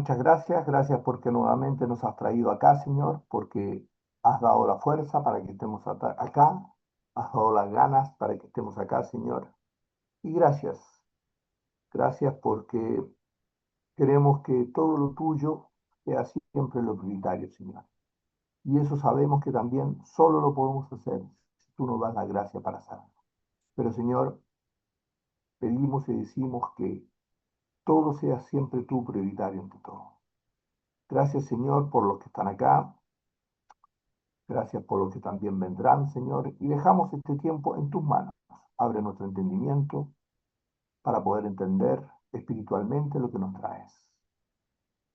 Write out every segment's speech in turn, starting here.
muchas gracias. Gracias porque nuevamente nos has traído acá, Señor, porque has dado la fuerza para que estemos acá, has dado las ganas para que estemos acá, Señor. Y gracias, gracias porque queremos que todo lo tuyo sea siempre lo prioritario, Señor. Y eso sabemos que también solo lo podemos hacer si tú nos das la gracia para hacerlo. Pero, Señor, pedimos y decimos que todo sea siempre tú prioritario ante todo. Gracias, Señor, por los que están acá. Gracias por los que también vendrán, Señor. Y dejamos este tiempo en tus manos. Abre nuestro entendimiento para poder entender espiritualmente lo que nos traes,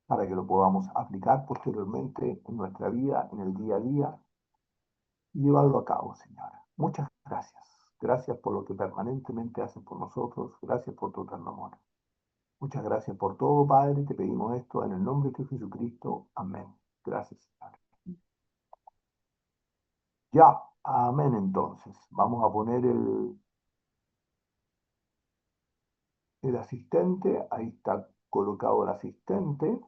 para que lo podamos aplicar posteriormente en nuestra vida, en el día a día, y llevarlo a cabo, Señor. Muchas gracias. Gracias por lo que permanentemente haces por nosotros. Gracias por tu eterno amor. Muchas gracias por todo, Padre. Te pedimos esto en el nombre de Jesucristo. Amén. Gracias, Señor. Ya, amén entonces. Vamos a poner el asistente. Ahí está colocado el asistente.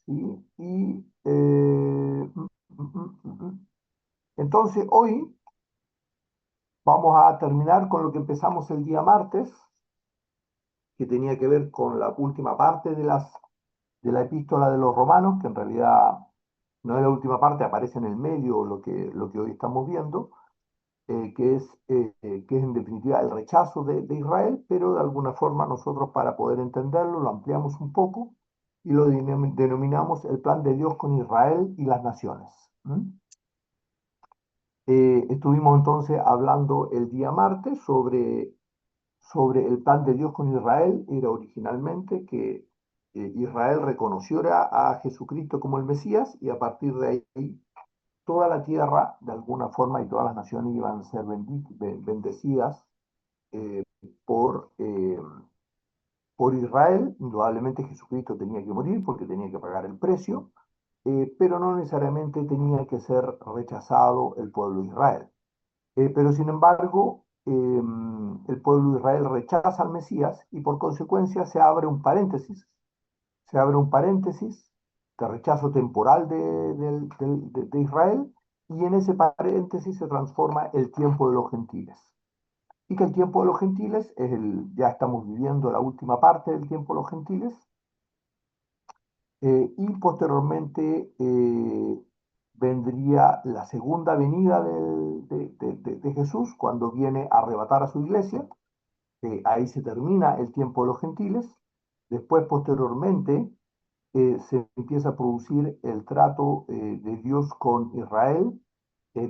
¿Sí? Entonces, hoy vamos a terminar con lo que empezamos el día martes, que tenía que ver con la última parte de la epístola de los romanos, que en realidad no es la última parte, aparece en el medio lo que hoy estamos viendo, que es en definitiva el rechazo de Israel, pero de alguna forma nosotros para poder entenderlo lo ampliamos un poco y lo denominamos el plan de Dios con Israel y las naciones. Estuvimos entonces hablando el día martes sobre el plan de Dios con Israel. Era originalmente que Israel reconociera a Jesucristo como el Mesías y a partir de ahí toda la tierra, de alguna forma, y todas las naciones iban a ser bendecidas eh, por, eh, por Israel. Indudablemente Jesucristo tenía que morir porque tenía que pagar el precio, pero no necesariamente tenía que ser rechazado el pueblo de Israel. Pero sin embargo, el pueblo de Israel rechaza al Mesías y por consecuencia se abre un paréntesis de rechazo temporal de Israel, y en ese paréntesis se transforma el tiempo de los gentiles. Y que el tiempo de los gentiles ya estamos viviendo la última parte del tiempo de los gentiles, y posteriormente vendría la segunda venida de Jesús cuando viene a arrebatar a su iglesia. Ahí se termina el tiempo de los gentiles. Después, posteriormente, se empieza a producir el trato de Dios con Israel,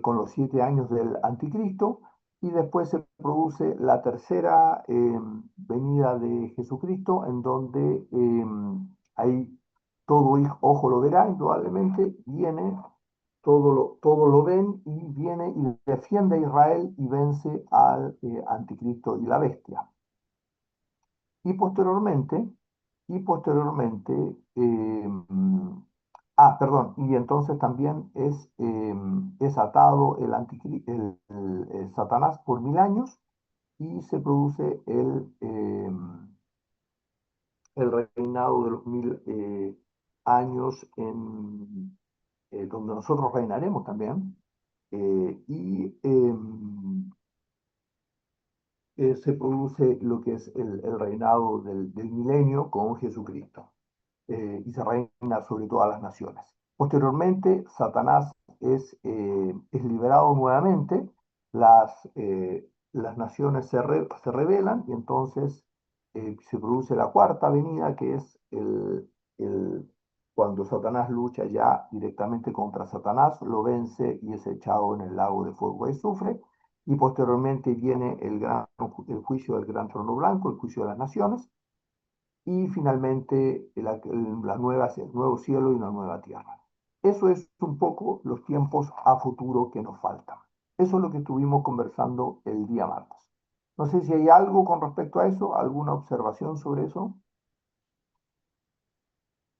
con los 7 años del anticristo, y después se produce la tercera venida de Jesucristo, en donde ahí todo ojo lo verá, indudablemente, viene, todo lo ven y viene y defiende a Israel y vence al anticristo y la bestia. Y posteriormente, y posteriormente, perdón, y entonces también es atado el Satanás por 1000 años y se produce el reinado de los 1000 años donde nosotros reinaremos también. Se produce lo que es el reinado del milenio con Jesucristo, y se reina sobre todas las naciones. Posteriormente, Satanás es liberado nuevamente, las naciones se rebelan y entonces se produce la cuarta venida, que es cuando Satanás lucha ya directamente contra Satanás, lo vence y es echado en el lago de fuego y azufre. Y posteriormente viene el juicio del gran trono blanco, el juicio de las naciones, y finalmente el nuevo cielo y una nueva tierra. Eso es un poco los tiempos a futuro que nos faltan. Eso es lo que estuvimos conversando el día martes. No sé si hay algo con respecto a eso, alguna observación sobre eso.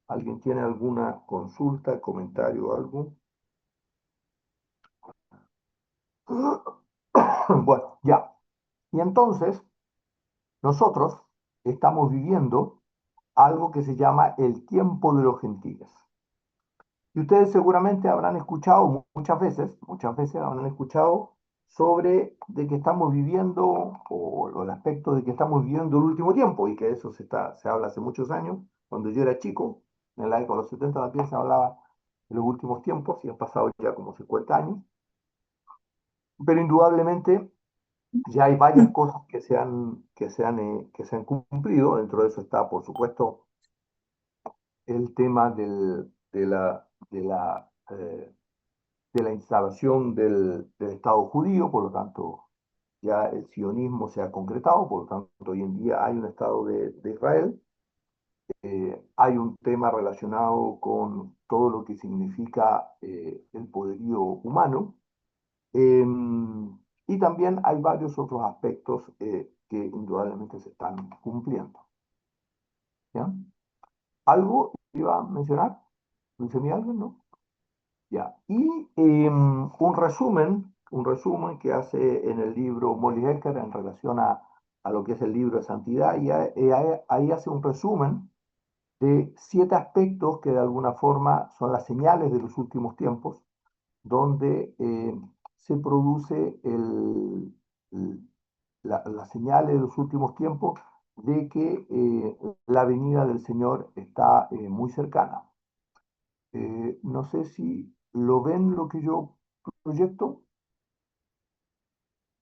¿Alguien tiene alguna consulta, comentario o algo? Bueno, ya. Y entonces, nosotros estamos viviendo algo que se llama el tiempo de los gentiles. Y ustedes seguramente habrán escuchado muchas veces habrán escuchado sobre de que estamos viviendo, o el aspecto de que estamos viviendo el último tiempo, y que eso se habla hace muchos años. Cuando yo era chico, en la década de los 70 también se hablaba de los últimos tiempos, y han pasado ya como 50 años. Pero indudablemente ya hay varias cosas que se han cumplido. Dentro de eso está, por supuesto, el tema de la instalación del Estado judío. Por lo tanto, ya el sionismo se ha concretado. Por lo tanto, hoy en día hay un Estado de Israel. Hay un tema relacionado con todo lo que significa el poderío humano. Eh, y también hay varios otros aspectos que indudablemente se están cumpliendo. ¿Ya? ¿Algo iba a mencionar? ¿Mencioné algo, no? Ya. Y un resumen que hace en el libro Molly Hecker en relación a lo que es el libro de santidad, y ahí hace un resumen de 7 aspectos que de alguna forma son las señales de los últimos tiempos, donde se produce las señales de los últimos tiempos de que la venida del Señor está muy cercana. No sé si lo ven lo que yo proyecto.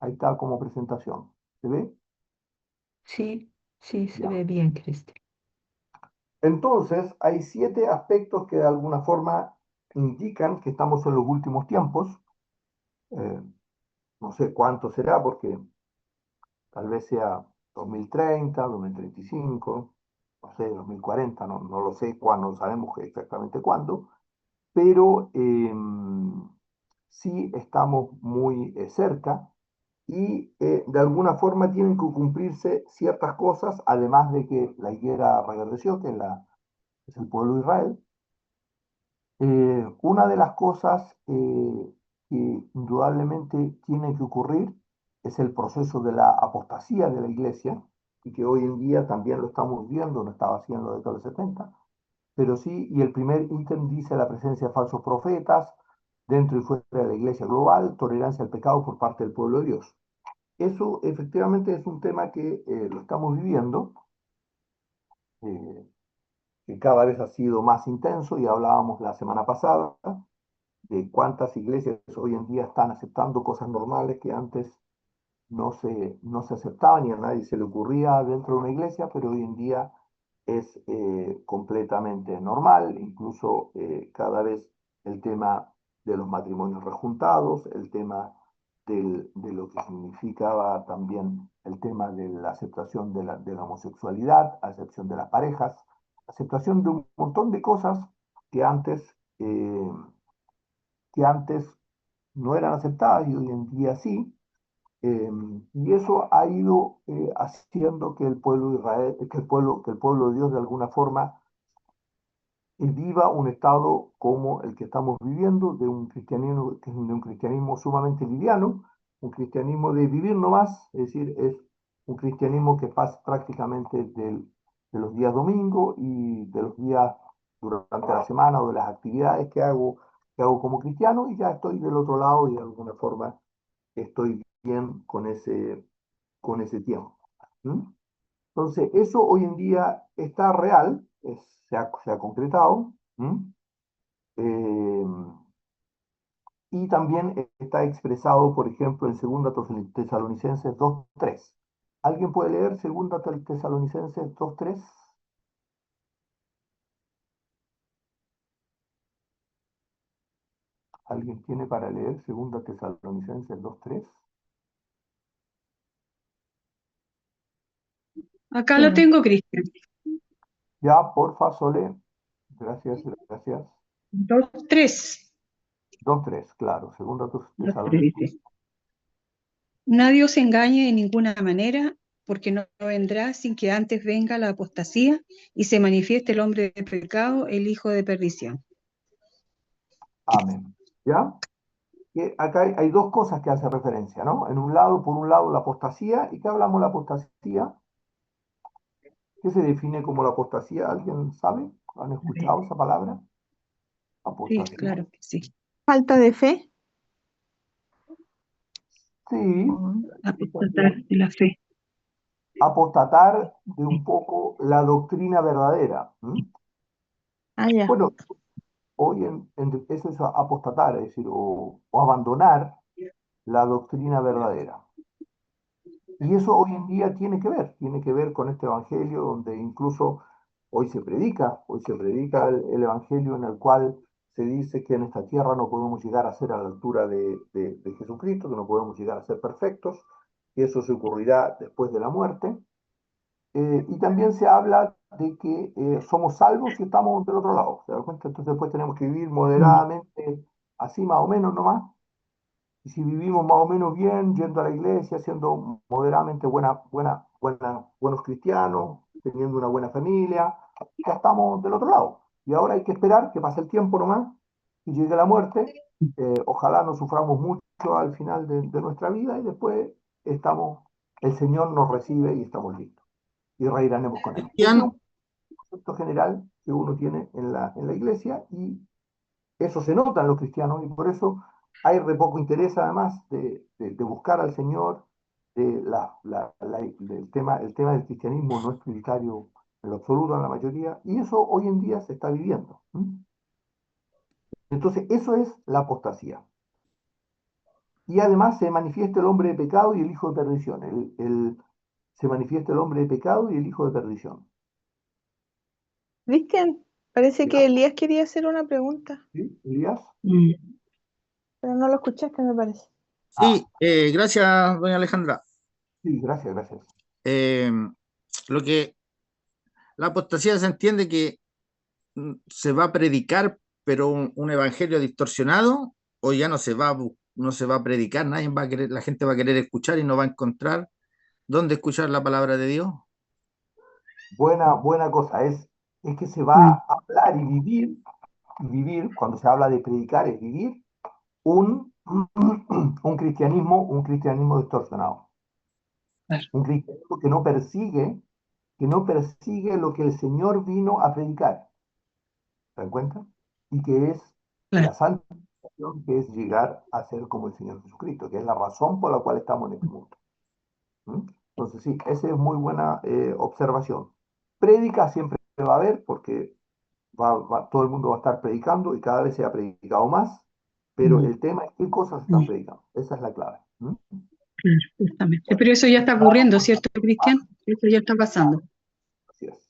Ahí está como presentación. ¿Se ve? Sí, sí, se Ya. ve bien, Cristian. Entonces, hay 7 aspectos que de alguna forma indican que estamos en los últimos tiempos. Eh, no sé cuánto será, porque tal vez sea 2030, 2035, no sé, 2040, no lo sé cuándo, no sabemos exactamente cuándo, pero sí estamos muy cerca, y de alguna forma tienen que cumplirse ciertas cosas, además de que la higuera reverdeció, es el pueblo de Israel. Una de las cosas que indudablemente tiene que ocurrir es el proceso de la apostasía de la iglesia, y que hoy en día también lo estamos viendo, no estaba así en la década de los 70, pero sí. Y el primer ítem dice la presencia de falsos profetas dentro y fuera de la iglesia global, tolerancia al pecado por parte del pueblo de Dios. Eso efectivamente es un tema que lo estamos viviendo, eh, que cada vez ha sido más intenso, y hablábamos la semana pasada de cuántas iglesias hoy en día están aceptando cosas normales que antes no se aceptaban y a nadie se le ocurría dentro de una iglesia, pero hoy en día es completamente normal. Incluso cada vez el tema de los matrimonios rejuntados, el tema de lo que significaba también el tema de la aceptación de la homosexualidad, aceptación de las parejas, aceptación de un montón de cosas que antes, eh, que antes no eran aceptadas y hoy en día sí. eh, y eso ha ido haciendo que el pueblo de Israel, que el pueblo de Dios de alguna forma viva un estado como el que estamos viviendo, de un cristianismo sumamente liviano, un cristianismo de vivir nomás. Es decir, es un cristianismo que pasa prácticamente de los días domingo y de los días durante la semana, o de las actividades que hago como cristiano, y ya estoy del otro lado, y de alguna forma estoy bien con ese tiempo. ¿Mm? Entonces, eso hoy en día está real, se ha concretado. ¿Mm? Eh, y también está expresado, por ejemplo, en 2 Tesalonicenses 2:3. ¿Alguien puede leer 2 Tesalonicenses 2:3? ¿Alguien tiene para leer 2 Tesalonicenses 2:3? Acá lo Bueno, tengo, Cristian. Ya, porfa, Sole. Gracias, gracias. 2:3. 2:3, claro. 2:3 Tesalonicenses. dice. Nadie os engañe de ninguna manera, porque no vendrá sin que antes venga la apostasía y se manifieste el hombre de pecado, el hijo de perdición. Amén. ¿Ya? Que acá hay 2 cosas que hace referencia, ¿no? Por un lado, la apostasía. ¿Y qué hablamos de la apostasía? ¿Qué se define como la apostasía? ¿Alguien sabe? ¿Han escuchado esa palabra? Sí, Apostasía. claro que sí. Falta de fe. Sí, Apostatar de la fe. apostatar de un poco la doctrina verdadera. ¿M? Ah, ya. Bueno, hoy eso es apostatar, es decir, o abandonar la doctrina verdadera. Y eso hoy en día tiene que ver con este evangelio donde incluso hoy se predica el evangelio en el cual se dice que en esta tierra no podemos llegar a ser a la altura de Jesucristo, que no podemos llegar a ser perfectos, que eso se ocurrirá después de la muerte. Y también se habla de que somos salvos si estamos del otro lado, ¿se da cuenta? Entonces después tenemos que vivir moderadamente, así más o menos nomás, y si vivimos más o menos bien, yendo a la iglesia, siendo moderadamente buenos cristianos, teniendo una buena familia, ya estamos del otro lado. Y ahora hay que esperar que pase el tiempo nomás y llegue la muerte. Ojalá no suframos mucho al final de nuestra vida y después el Señor nos recibe y estamos listos. Y reinaremos con Él. Ese es Cristian, un concepto general que uno tiene en la iglesia y eso se nota en los cristianos y por eso hay re poco interés además de buscar al Señor. El tema del cristianismo no es prioritario en lo absoluto en la mayoría y eso hoy en día se está viviendo. ¿M? Entonces, eso es la apostasía. Y además se manifiesta el hombre de pecado y el hijo de perdición. Se manifiesta el hombre de pecado y el hijo de perdición. Cristian, parece que ¿Ya? Elías quería hacer una pregunta, ¿Sí? ¿Elías? pero no lo escuchaste, me parece. Ah, sí, gracias, doña Alejandra. sí, gracias, gracias. Eh, lo que la apostasía se entiende que se va a predicar, pero un evangelio distorsionado, o ya no se va a predicar, nadie va a querer, la gente va a querer escuchar y no va a encontrar dónde escuchar la palabra de Dios. Buena cosa. Es que se va a hablar y vivir, cuando se habla de predicar, es vivir un cristianismo distorsionado. Un cristianismo que no persigue lo que el Señor vino a predicar. ¿Se dan cuenta? Y que es la santificación, que es llegar a ser como el Señor Jesucristo, que es la razón por la cual estamos en este mundo. ¿Mm? Entonces, sí, esa es muy buena observación. Prédica siempre va a haber, porque todo el mundo va a estar predicando y cada vez se ha predicado más, pero el tema es qué cosas están predicando. Esa es la clave. ¿Mm? Claro, justamente. Bueno, Pero eso ya está mezclado ocurriendo, con ¿cierto, Cristian? Eso ya está pasando. así es.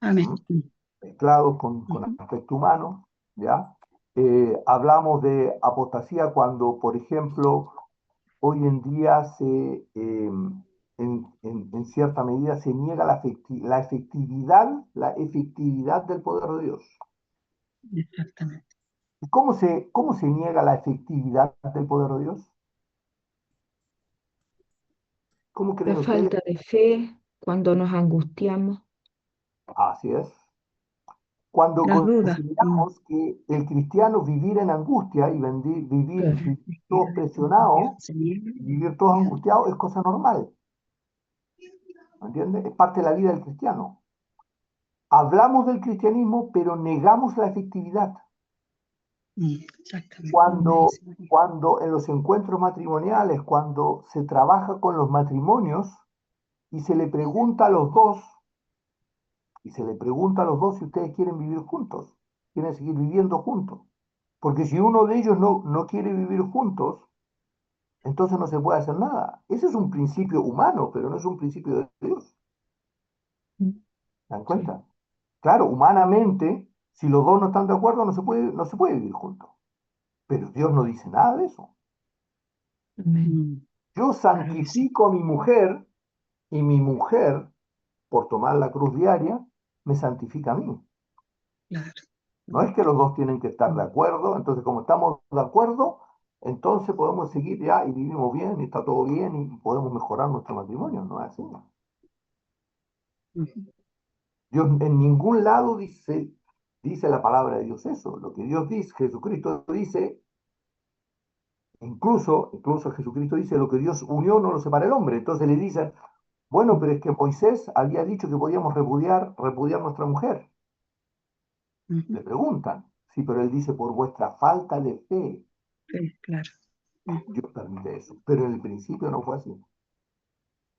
Amén. ¿Mm? Mezclados con aspecto humano, ¿ya? Hablamos de apostasía cuando, por ejemplo, hoy en día en cierta medida se niega la efectividad del poder de Dios. Exactamente. ¿Y cómo se niega la efectividad del poder de Dios? ¿Cómo La creen ustedes? falta de fe, cuando nos angustiamos. Así es. Cuando Las dudas. consideramos que el cristiano vivir en angustia y Claro. vivir todos presionados, vivir todos angustiados es cosa normal, ¿me entiendes? Es parte de la vida del cristiano. Hablamos del cristianismo, pero negamos la efectividad. Exactamente. Cuando en los encuentros matrimoniales, cuando se trabaja con los matrimonios y se le pregunta a los dos, si ustedes quieren vivir juntos, quieren seguir viviendo juntos. Porque si uno de ellos no quiere vivir juntos, entonces no se puede hacer nada. Ese es un principio humano, pero no es un principio de Dios. ¿Se dan Sí. cuenta? Claro, humanamente, si los dos no están de acuerdo, no se puede vivir juntos. Pero Dios no dice nada de eso. Amén. Yo Claro que sí. santifico a mi mujer y mi mujer, por tomar la cruz diaria, me santifica a mí. Claro. No es que los dos tienen que estar de acuerdo, entonces como estamos de acuerdo, entonces podemos seguir ya y vivimos bien y está todo bien y podemos mejorar nuestro matrimonio, no es así. Dios en ningún lado dice la palabra de Dios eso. Lo que Dios dice, Jesucristo dice, incluso Jesucristo dice, lo que Dios unió no lo separa el hombre. Entonces le dicen, Bueno, pero es que Moisés había dicho que podíamos repudiar nuestra mujer. Ujú. Le preguntan. Sí, pero él dice, por vuestra falta de fe, Sí, claro. Ujú. Dios permite eso. Pero en el principio no fue así.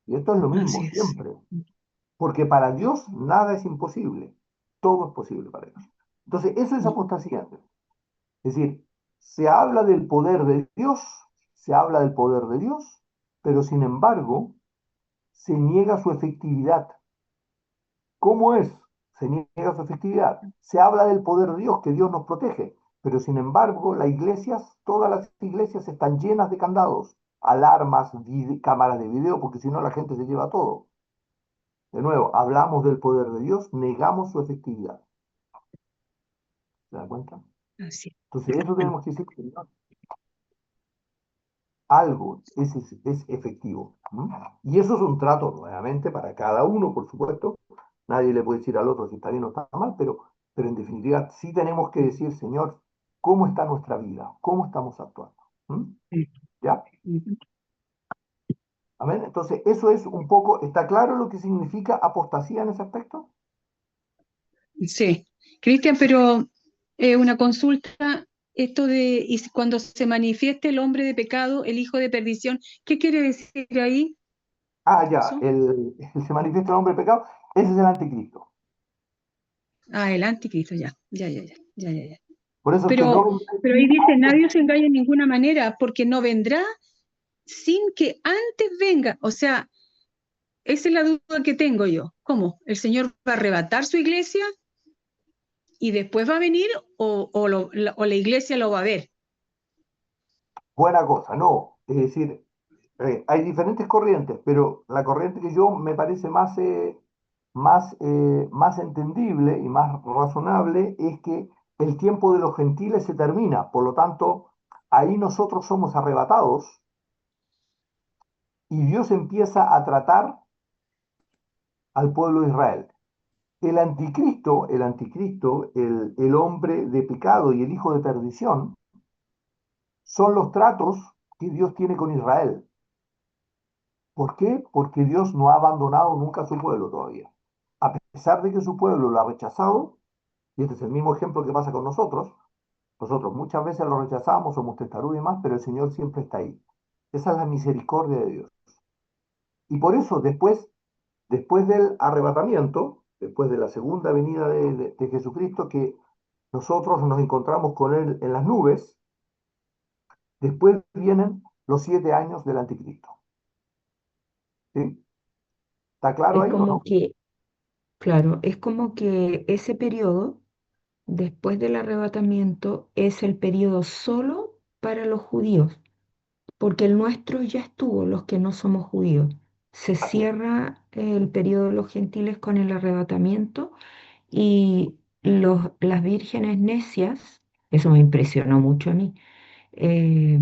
Y esto es lo mismo Así es. siempre. Porque para Dios nada es imposible. Todo es posible para Dios. Entonces, eso es Ujú. apostasía. Es decir, se habla del poder de Dios, se habla del poder de Dios, pero sin embargo, se niega su efectividad. ¿Cómo es? Se niega su efectividad. Se habla del poder de Dios, que Dios nos protege, pero sin embargo, las iglesias, todas las iglesias están llenas de candados, alarmas, cámaras de video, porque si no la gente se lleva todo. De nuevo, hablamos del poder de Dios, negamos su efectividad. ¿Se da cuenta? Así es. Entonces, eso tenemos que decir que no, algo es efectivo. ¿M? Y eso es un trato, nuevamente, para cada uno, por supuesto. Nadie le puede decir al otro si está bien o está mal, pero en definitiva sí tenemos que decir, Señor, ¿cómo está nuestra vida? ¿Cómo estamos actuando? ¿M? ¿Ya? Ujú. Amén. Entonces, eso es un poco, ¿está claro lo que significa apostasía en ese aspecto? Sí. Cristian, pero una consulta, esto de cuando se manifieste el hombre de pecado, el hijo de perdición, ¿qué quiere decir ahí Ah, ya, eso? se manifiesta el hombre de pecado, ese es el anticristo. Ah, el anticristo, ya, ya, ya, ya, ya, ya, ya. Por eso es que no Pero, vendrá pero ahí aquí dice, antes. nadie se engaña de ninguna manera, porque no vendrá sin que antes venga. O sea, esa es la duda que tengo yo. ¿Cómo? ¿El Señor va a arrebatar su iglesia y después va a venir o la iglesia lo va a ver? Buena cosa, no. Es decir, hay diferentes corrientes, pero la corriente que yo me parece más entendible y más razonable es que el tiempo de los gentiles se termina, por lo tanto, ahí nosotros somos arrebatados y Dios empieza a tratar al pueblo de Israel. El hombre de pecado y el hijo de perdición, son los tratos que Dios tiene con Israel. ¿Por qué? Porque Dios no ha abandonado nunca a su pueblo todavía. A pesar de que su pueblo lo ha rechazado, y este es el mismo ejemplo que pasa con nosotros muchas veces lo rechazamos, somos testarudos y demás, pero el Señor siempre está ahí. Esa es la misericordia de Dios. Y por eso, después del arrebatamiento, después de la segunda venida de Jesucristo, que nosotros nos encontramos con Él en las nubes, después vienen los 7 años del anticristo. ¿Sí? ¿Está claro Es ahí o como no? que, claro, es como que ese periodo, después del arrebatamiento, es el periodo solo para los judíos, porque el nuestro ya estuvo, los que no somos judíos. Se Así es. cierra el periodo de los gentiles con el arrebatamiento y las vírgenes necias, eso me impresionó mucho a mí. eh,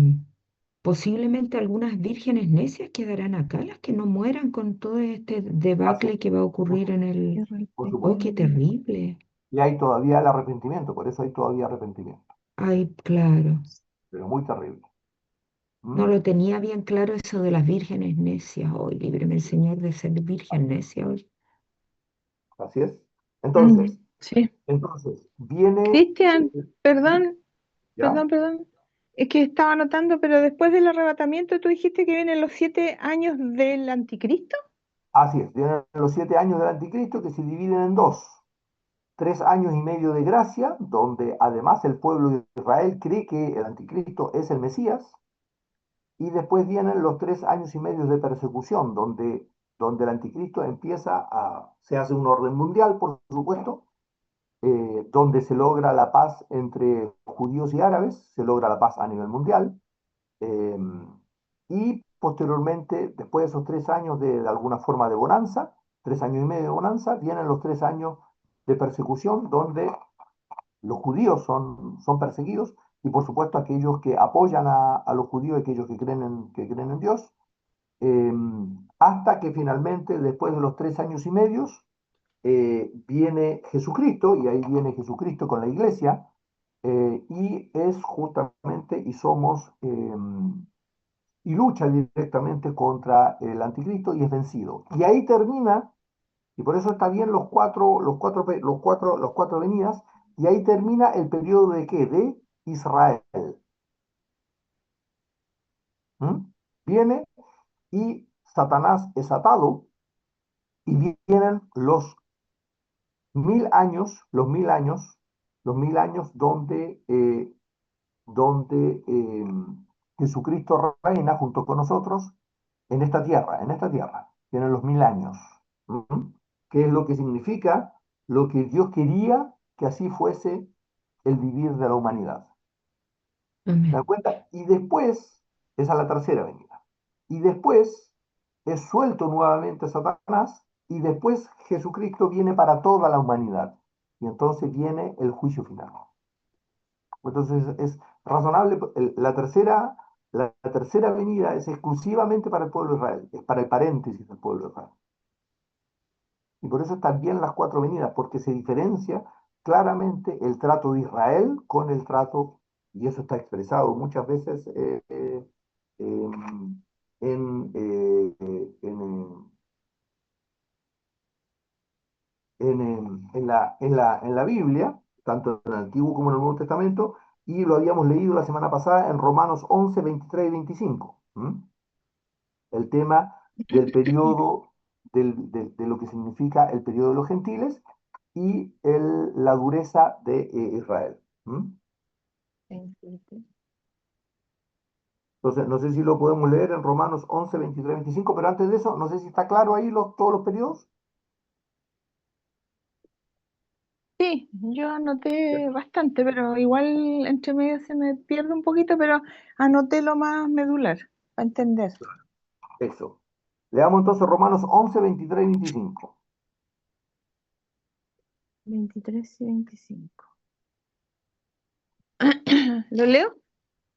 Posiblemente algunas vírgenes necias quedarán acá, las que no mueran con todo este Así es. debacle que va a Por, ocurrir en el... por Oh, supuesto. qué terrible. Y hay todavía el arrepentimiento, por eso hay todavía arrepentimiento, Ay, claro. pero muy terrible. No ¿Mm? lo tenía bien claro eso de las vírgenes necias. Hoy, líbreme el Señor de ser virgen necia hoy. Así es. Mm, Entonces, sí. viene, Cristian, perdón, ¿ya? perdón. Es que estaba anotando, pero después del arrebatamiento tú dijiste que vienen los 7 años del anticristo. Así es, vienen los 7 años del anticristo que se dividen en dos. 3 años y medio de gracia, donde además el pueblo de Israel cree que el anticristo es el Mesías, y después vienen los 3 años y medio de persecución, donde el anticristo se hace un orden mundial, por supuesto, donde se logra la paz entre judíos y árabes, se logra la paz a nivel mundial, eh, y posteriormente, después de esos 3 años de alguna forma de bonanza, 3 años y medio de bonanza, vienen los 3 años de persecución, donde los judíos son perseguidos, y por supuesto aquellos que apoyan a los judíos, aquellos que creen en Dios, eh, hasta que finalmente, después de los 3 años y medio, viene Jesucristo, y ahí viene Jesucristo con la iglesia, y es justamente, y somos y lucha directamente contra el anticristo y es vencido. Y ahí termina, y por eso está bien los cuatro venidas, y ahí termina el periodo de ¿qué? De Israel. ¿Mm? Viene y Satanás es atado y vienen los 1000 años, los mil años donde Jesucristo reina junto con nosotros en esta tierra. Tienen los 1000 años. ¿Mm? ¿Qué es lo que significa? Lo que Dios quería que así fuese el vivir de la humanidad. ¿Se dan Amén. cuenta? Y después, esa es la tercera venida. Y después es suelto nuevamente Satanás y después Jesucristo viene para toda la humanidad. Y entonces viene el juicio final. Entonces es razonable, la tercera venida es exclusivamente para el pueblo de Israel, es para el paréntesis del pueblo de Israel. Y por eso están bien las cuatro venidas, porque se diferencia claramente el trato de Israel con el trato, y eso está expresado muchas veces em, en la Biblia, tanto en el Antiguo como en el Nuevo Testamento, y lo habíamos leído la semana pasada en Romanos 11, 23 y 25. El tema del periodo, de lo que significa el periodo de los gentiles y la dureza de Israel. Entonces, no sé si lo podemos leer en Romanos 11, 23, 25, pero antes de eso, no sé si está claro ahí todos los periodos. Sí, yo anoté bastante, pero igual entre medio se me pierde un poquito, pero anoté lo más medular para entender. Eso. Leamos entonces Romanos 11, 23 y 25. 23 y 25. ¿Lo leo?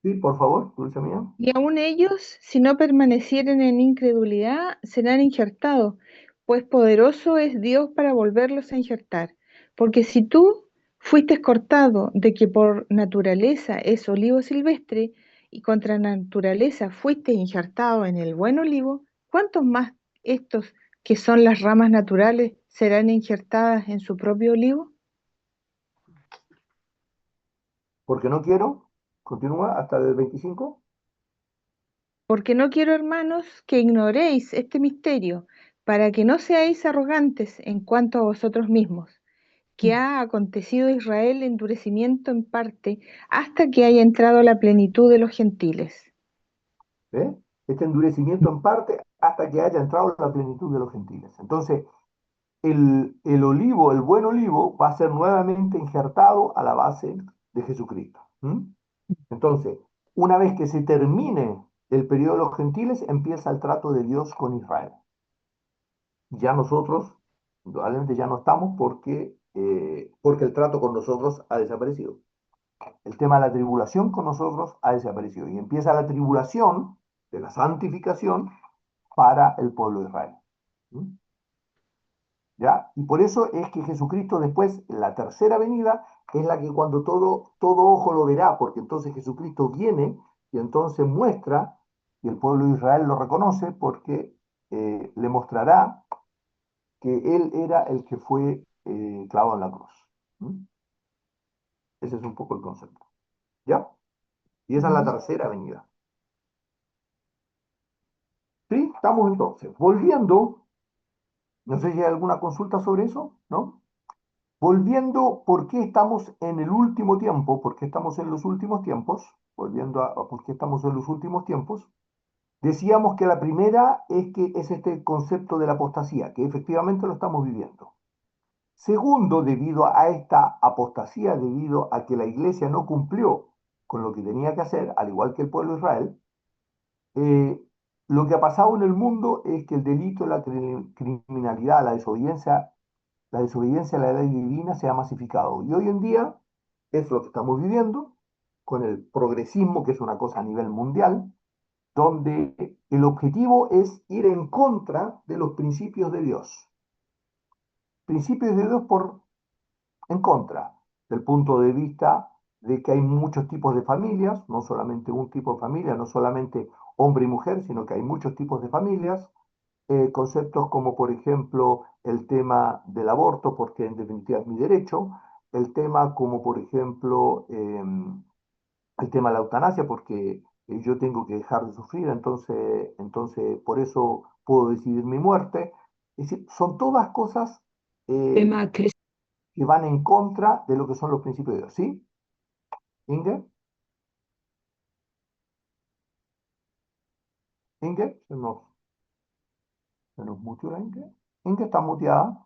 Sí, por favor, dulce mía. Y aun ellos, si no permanecieren en incredulidad, serán injertados, pues poderoso es Dios para volverlos a injertar. Porque si tú fuiste cortado de que por naturaleza es olivo silvestre, y contra naturaleza fuiste injertado en el buen olivo, ¿cuántos más estos que son las ramas naturales serán injertadas en su propio olivo? Porque no quiero, continúa hasta el 25. Porque no quiero, hermanos, que ignoréis este misterio, para que no seáis arrogantes en cuanto a vosotros mismos, que ha acontecido a Israel endurecimiento en parte hasta que haya entrado la plenitud de los gentiles. ¿Ve? Este endurecimiento en parte hasta que haya entrado la plenitud de los gentiles. Entonces, el olivo, el buen olivo, va a ser nuevamente injertado a la base de Jesucristo. Entonces, una vez que se termine el periodo de los gentiles, empieza el trato de Dios con Israel. Ya nosotros, indudablemente ya no estamos porque el trato con nosotros ha desaparecido. El tema de la tribulación con nosotros ha desaparecido y empieza la tribulación de la santificación para el pueblo de Israel. ¿Mm? ¿Ya? Y por eso es que Jesucristo después, la tercera venida, es la que cuando todo ojo lo verá, porque entonces Jesucristo viene y entonces muestra, y el pueblo de Israel lo reconoce, porque le mostrará que Él era el que fue clavado en la cruz. ¿Mm? Ese es un poco el concepto. ¿Ya? Y esa es la tercera venida. ¿Sí? Estamos entonces. Volviendo, no sé si hay alguna consulta sobre eso, ¿no? Volviendo, ¿por qué estamos en el último tiempo? ¿Por qué estamos en los últimos tiempos? Volviendo a por qué estamos en los últimos tiempos. Decíamos que la primera es que es este concepto de la apostasía, que efectivamente lo estamos viviendo. Segundo, debido a esta apostasía, debido a que la iglesia no cumplió con lo que tenía que hacer, al igual que el pueblo de Israel, eh, lo que ha pasado en el mundo es que el delito, la criminalidad, la desobediencia a la ley divina se ha masificado. Y hoy en día es lo que estamos viviendo con el progresismo, que es una cosa a nivel mundial, donde el objetivo es ir en contra de los principios de Dios. Principios de Dios en contra del punto de vista de que hay muchos tipos de familias, no solamente un tipo de familia, no solamente hombre y mujer, sino que hay muchos tipos de familias. Conceptos como, por ejemplo, el tema del aborto, porque en definitiva es mi derecho, el tema como, por ejemplo, el tema de la eutanasia, porque yo tengo que dejar de sufrir, entonces por eso puedo decidir mi muerte. Es decir, son todas cosas eh, Tema cre- que van en contra de lo que son los principios de Dios. ¿Sí, Inge? Inge, se nos muteó la Inge. Inge está muteada.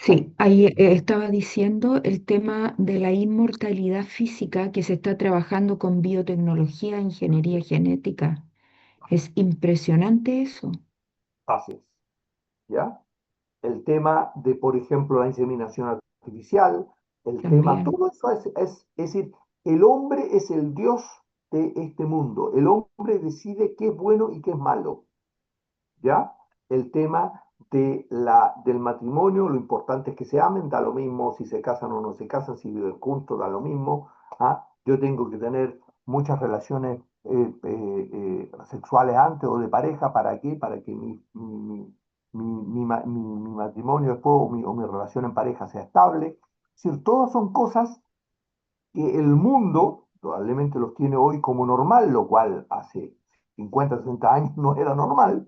Ahí. Sí, ahí estaba diciendo el tema de la inmortalidad física que se está trabajando con biotecnología, ingeniería genética. Es impresionante eso Así es. ¿Ya? El tema de, por ejemplo, la inseminación artificial, el tema, también. todo eso es decir, el hombre es el Dios de este mundo. El hombre decide qué es bueno y qué es malo. ¿Ya? El tema del matrimonio, lo importante es que se amen, da lo mismo si se casan o no se casan, si viven juntos, da lo mismo. ¿Ah? Yo tengo que tener muchas relaciones sexuales antes o de pareja, ¿para qué? Para que mi matrimonio después o mi relación en pareja sea estable. Es decir, todas son cosas que el mundo probablemente los tiene hoy como normal, lo cual hace 50 60 años no era normal,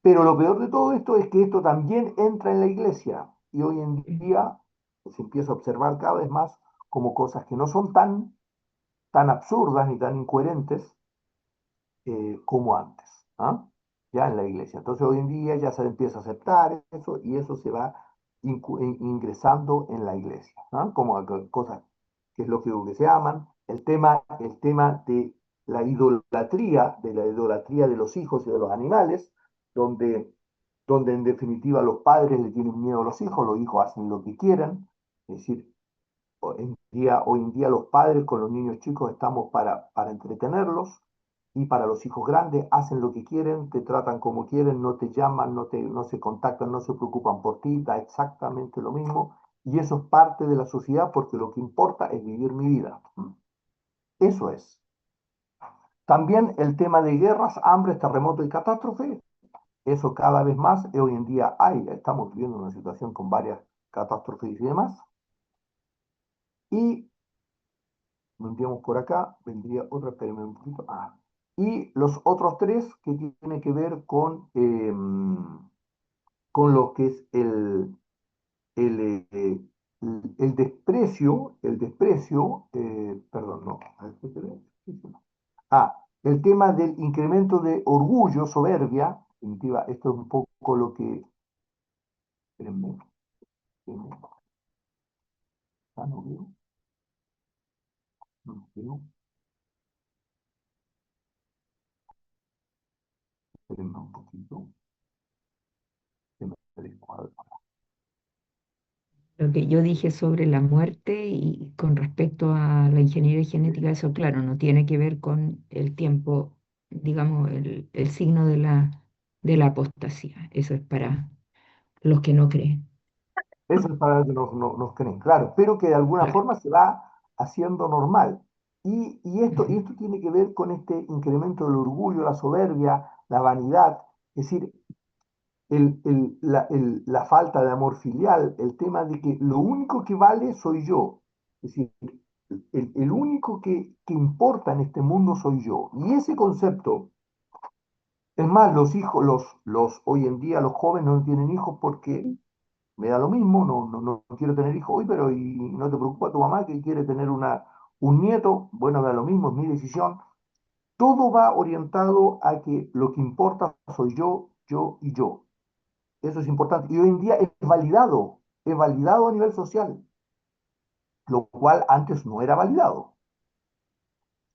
pero lo peor de todo esto es que esto también entra en la iglesia y hoy en día se empieza a observar cada vez más como cosas que no son tan absurdas ni tan incoherentes como antes, ¿ah? Ya en la iglesia. Entonces hoy en día ya se empieza a aceptar eso y eso se va ingresando en la iglesia, ¿ah? Como cosas que es lo que se aman. El tema de la idolatría de los hijos y de los animales, donde en definitiva los padres le tienen miedo a los hijos hacen lo que quieran, es decir, hoy en día los padres con los niños chicos estamos para entretenerlos y para los hijos grandes hacen lo que quieren, te tratan como quieren, no te llaman, no se contactan, no se preocupan por ti, da exactamente lo mismo y eso es parte de la sociedad porque lo que importa es vivir mi vida. Eso es. También el tema de guerras, hambre, terremoto y catástrofe, eso cada vez más hoy en día estamos viviendo una situación con varias catástrofes y demás. Y vendríamos por acá, vendría otra, espérenme un poquito. Y los otros tres que tienen que ver con lo que es el, eh, perdón, no. A ver, el tema del incremento de orgullo, soberbia, en definitiva, esto es un poco lo que, espérenme, espérenme, no veo, no veo, espérenme un poquito, que me descuadra. Lo que yo dije sobre la muerte y con respecto a la ingeniería genética, eso claro, no tiene que ver con el tiempo, digamos, el signo de la apostasía. Eso es para los que no creen. Eso es para que nos creen, claro, pero que de alguna Claro. forma se va haciendo normal. Y Ujú. esto tiene que ver con este incremento del orgullo, la soberbia, la vanidad, es decir, la falta de amor filial, el tema de que lo único que vale soy yo. Es decir, el único que importa en este mundo soy yo. Y ese concepto, es más, los hijos, hoy en día los jóvenes no tienen hijos porque me da lo mismo, no quiero tener hijos hoy, pero y no te preocupa tu mamá que quiere tener un nieto, bueno, me da lo mismo, es mi decisión. Todo va orientado a que lo que importa soy yo y yo. Eso es importante. Y hoy en día es validado a nivel social, lo cual antes no era validado.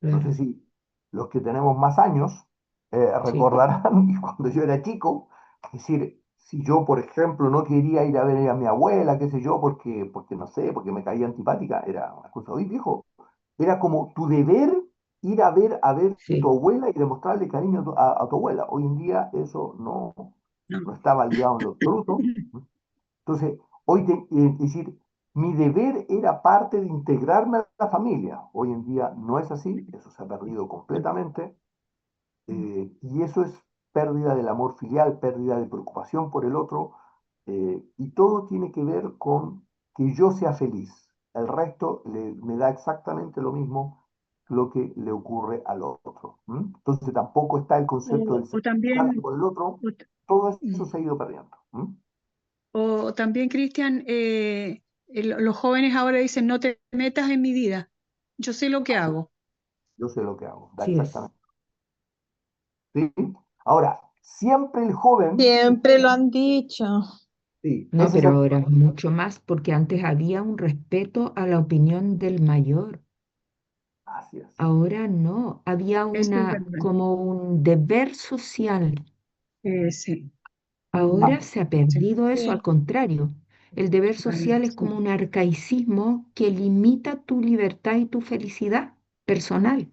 No sé Claro, si los que tenemos más años sí, recordarán cuando yo era chico, es decir, si yo, por ejemplo, no quería ir a ver a mi abuela, qué sé yo, porque no sé, porque me caía antipática, era una cosa, oye viejo, era como tu deber ir a ver tu sí, abuela y demostrarle cariño a tu abuela. Hoy en día eso no No. está validado en lo absoluto. Entonces, es decir, Mi deber era parte de integrarme a la familia. Hoy en día no es así, eso se ha perdido completamente. Y eso es pérdida del amor filial, pérdida de preocupación por el otro, y todo tiene que ver con que yo sea feliz. El resto me da exactamente lo mismo lo que le ocurre al otro. ¿M? Entonces tampoco está el concepto del O sacrificarse también, por el otro, o, t- todo eso mm, se ha ido perdiendo. ¿M? o también, Cristian, los jóvenes ahora dicen, no te metas en mi vida, yo sé lo que hago. Yo sé lo que hago, da Así es. exactamente. ¿Sí? Ahora, siempre el joven, Siempre lo han dicho. sí, No, ese es pero el ahora es mucho más porque antes había un respeto a la opinión del mayor. así es. Ahora no, había Eso es una verdad. como un deber social. Sí, Ahora se ha sí, perdido eso, al Sí. contrario. El deber social es como sí. un arcaicismo que limita tu libertad y tu felicidad personal.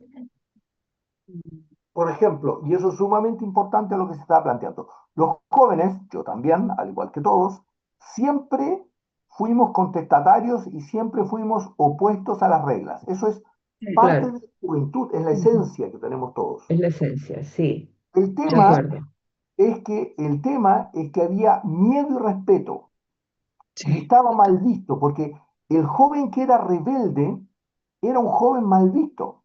Por ejemplo, y eso es sumamente importante lo que se está planteando, los jóvenes, yo también, al igual que todos, siempre fuimos contestatarios y siempre fuimos opuestos a las reglas. Eso es Sí. parte Claro, de la juventud, es la Ujú. esencia que tenemos todos. es la esencia, sí, El de tema acuerdo. el tema es que había miedo y respeto y Sí, estaba mal visto, porque el joven que era rebelde era un joven mal visto.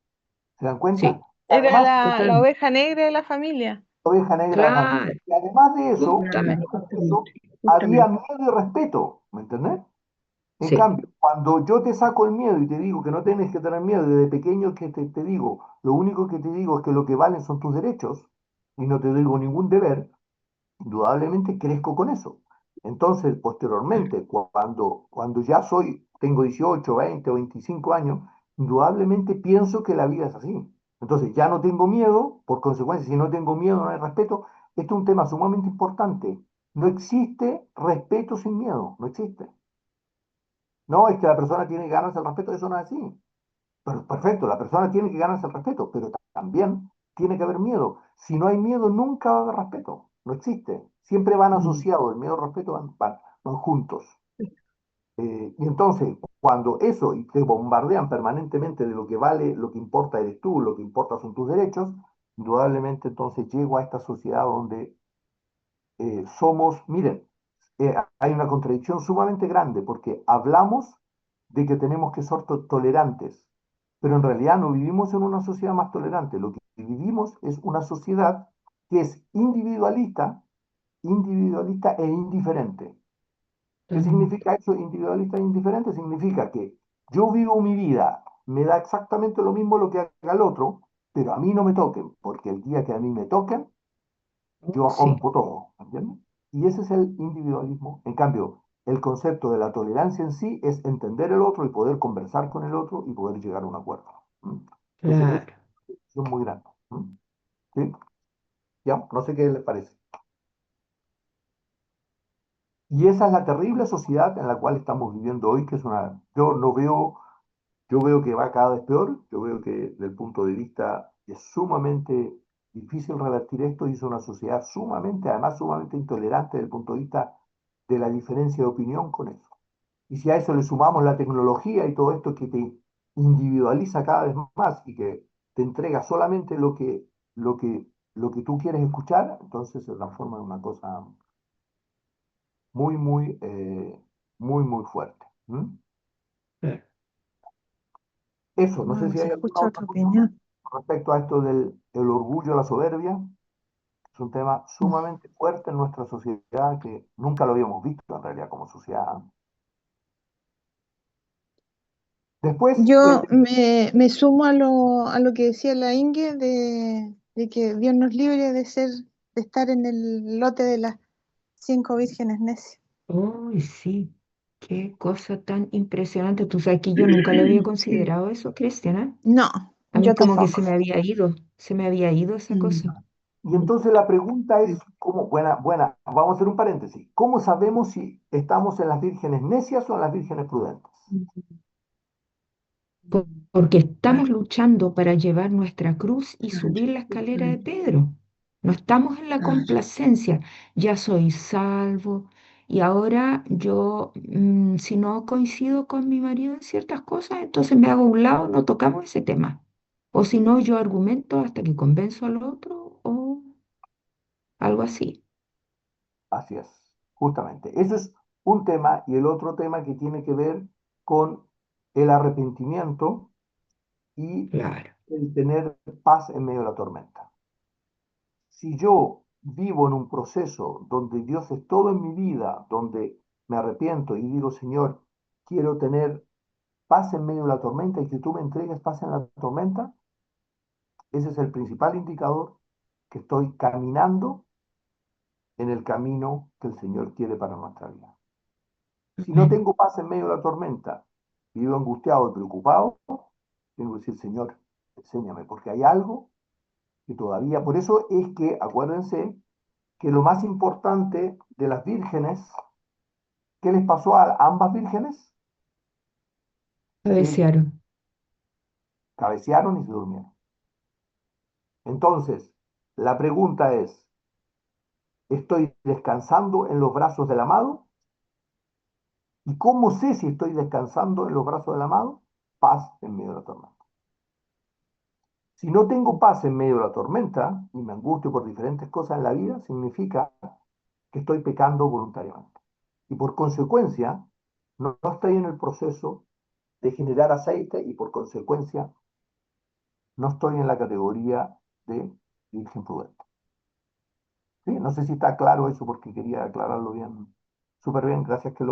¿Se dan cuenta? Sí, Era Además, la totalmente. oveja negra de la familia. oveja negra de la familia. Claro, Y además de eso, claro, justamente. además de eso, justamente, había justamente. miedo y respeto, ¿me entendés? En Sí, cambio, cuando yo te saco el miedo y te digo que no tienes que tener miedo, desde pequeño que te digo, lo único que te digo es que lo que valen son tus derechos y no te digo ningún deber, indudablemente crezco con eso. Entonces, claro. posteriormente, cuando ya tengo 18, 20 o 25 años, indudablemente pienso que la vida es así. Entonces, ya no tengo miedo, por consecuencia, si no tengo miedo, no hay respeto. Este es un tema sumamente importante. No existe respeto sin miedo, no existe. No es que la persona tiene que ganarse el respeto, eso no es así. Pero perfecto, la persona tiene que ganarse el respeto, pero también tiene que haber miedo. Si no hay miedo, nunca va a haber respeto. No existe. Siempre van Mm. asociados, el miedo y el respeto van juntos. Y entonces, cuando eso y te bombardean permanentemente de lo que vale, lo que importa eres tú, lo que importa son tus derechos, indudablemente entonces llego a esta sociedad donde miren, hay una contradicción sumamente grande porque hablamos de que tenemos que ser tolerantes, pero en realidad no vivimos en una sociedad más tolerante. Lo que vivimos es una sociedad que es individualista, individualista e indiferente. ¿Qué Totalmente. significa eso, individualista e indiferente? Significa que yo vivo mi vida, me da exactamente lo mismo lo que haga el otro, pero a mí no me toquen, porque el día que a mí me toquen, Oh, yo sí, rompo todo, ¿entiendes? Y ese es el individualismo. En cambio, el concepto de la tolerancia en sí es entender el otro y poder conversar con el otro y poder llegar a un acuerdo. ¿M? Entonces, es claro. una discusión muy grande. ¿M? ¿Sí? ¿Ya? No sé qué les parece. Y esa es la terrible sociedad en la cual estamos viviendo hoy, que es una, yo veo que va cada vez peor, yo veo que desde el punto de vista es sumamente difícil revertir esto y es una sociedad sumamente, además sumamente intolerante desde el punto de vista de la diferencia de opinión con eso. Y si a eso le sumamos la tecnología y todo esto que te individualiza cada vez más y que te entrega solamente lo que tú quieres escuchar, entonces se transforma en una cosa muy, muy fuerte. ¿M? Claro. Eso, no sé si Vamos a hay alguna escuchar otra otra cosa opinión. respecto a esto del el orgullo, la soberbia. Es un tema sumamente fuerte en nuestra sociedad que nunca lo habíamos visto en realidad como sociedad. Después, Yo me sumo a lo que decía la Inge de que Dios nos libre de estar en el lote de las 5 vírgenes necias. Uy, sí, qué cosa tan impresionante. Tú sabes que yo nunca lo había Sí. considerado eso, Cristiana. No, A mí yo como que tampoco. se me había ido esa cosa. Mm. y entonces la pregunta es, vamos a hacer un paréntesis. ¿Cómo sabemos si estamos en las vírgenes necias o en las vírgenes prudentes? Porque estamos luchando para llevar nuestra cruz y Claro, subir la escalera de justamente. Pedro. No estamos en la Claro. complacencia. Ya soy salvo, Y ahora yo, si no coincido con mi marido en ciertas cosas, entonces me hago a un lado, no tocamos ese tema. O si no, yo argumento hasta que convenzo al otro o algo así. Así es, justamente. Ese es un tema y el otro tema que tiene que ver con el arrepentimiento y Claro. el tener paz en medio de la tormenta. Si yo vivo en un proceso donde Dios es todo en mi vida, donde me arrepiento y digo, Señor, quiero tener paz en medio de la tormenta y que tú me entregues paz en la tormenta, ese es el principal indicador que estoy caminando en el camino que el Señor quiere para nuestra vida. Si no Amén. tengo paz en medio de la tormenta, vivo angustiado y preocupado, tengo que decir, Señor, enséñame, porque hay algo que todavía, por eso es que, acuérdense, que lo más importante de las vírgenes, ¿qué les pasó a ambas vírgenes? Que Cabecearon. cabecearon y se durmieron. Entonces, la pregunta es, ¿estoy descansando en los brazos del amado? ¿Y cómo sé si estoy descansando en los brazos del amado? Paz en medio de la tormenta. Si no tengo paz en medio de la tormenta y me angustio por diferentes cosas en la vida, significa que estoy pecando voluntariamente. Y por consecuencia, no estoy en el proceso de generar aceite y por consecuencia no estoy en la categoría de virgen prudente. ¿Sí? No sé si está claro eso porque quería aclararlo bien, súper bien, gracias que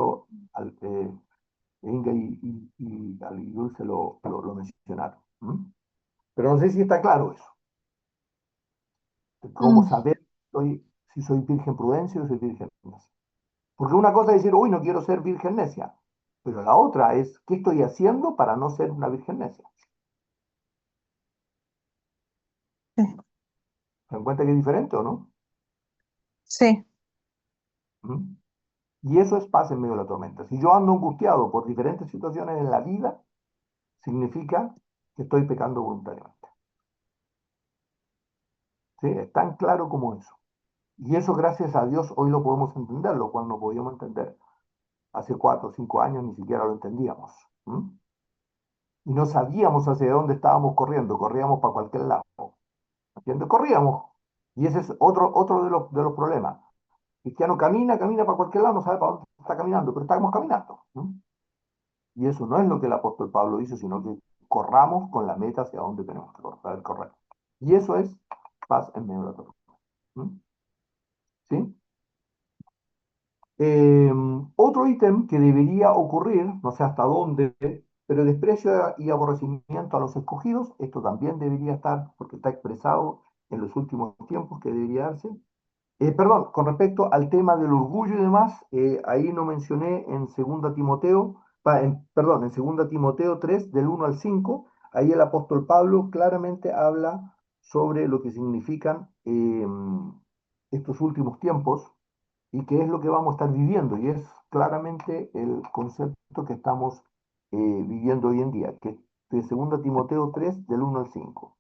Inga y Dulce lo mencionaron. ¿Mm? Pero no sé si está claro eso, de cómo Mm, saber si soy virgen prudencia o soy virgen necia. Porque una cosa es decir, uy, no quiero ser virgen necia, pero la otra es, ¿qué estoy haciendo para no ser una virgen necia? sí, ¿Se dan cuenta que es diferente o no? sí. ¿Mm? Y eso es paz en medio de la tormenta. Si yo ando angustiado por diferentes situaciones en la vida, significa que estoy pecando voluntariamente. ¿Sí? Es tan claro como eso. Y eso, gracias a Dios, hoy lo podemos entender, lo cual no podíamos entender hace 4 o 5 años, ni siquiera lo entendíamos. ¿Mm? Y no sabíamos hacia dónde estábamos corriendo, corríamos para cualquier lado. ¿Entiendes? Corríamos. Y ese es otro de los problemas. El cristiano camina para cualquier lado, no sabe para dónde está caminando, pero estamos caminando. ¿Mm? Y eso no es lo que el apóstol Pablo dice, sino que corramos con la meta hacia donde tenemos que correr. Y eso es paz en medio de la tormenta. ¿Mm? ¿Sí? Otro ítem que debería ocurrir, no sé hasta dónde, pero desprecio y aborrecimiento a los escogidos, esto también debería estar, porque está expresado en los últimos tiempos que debería darse. Perdón, con respecto al tema del orgullo y demás, ahí no mencioné en 2 Timoteo, perdón, en 2 Timoteo 3, del 1 al 5, ahí el apóstol Pablo claramente habla sobre lo que significan estos últimos tiempos y qué es lo que vamos a estar viviendo, y es claramente el concepto que estamos viviendo hoy en día, que es de 2 Timoteo 3, del 1 al 5.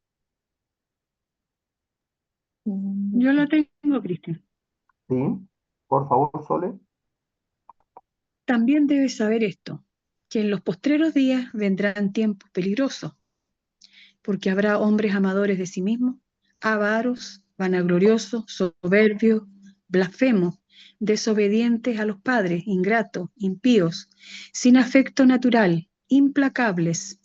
Yo la tengo, Cristian. ¿Sí? Por favor, Sole. También debes saber esto, que en los postreros días vendrán tiempos peligrosos, porque habrá hombres amadores de sí mismos, avaros, vanagloriosos, soberbios, blasfemos, desobedientes a los padres, ingratos, impíos, sin afecto natural, implacables,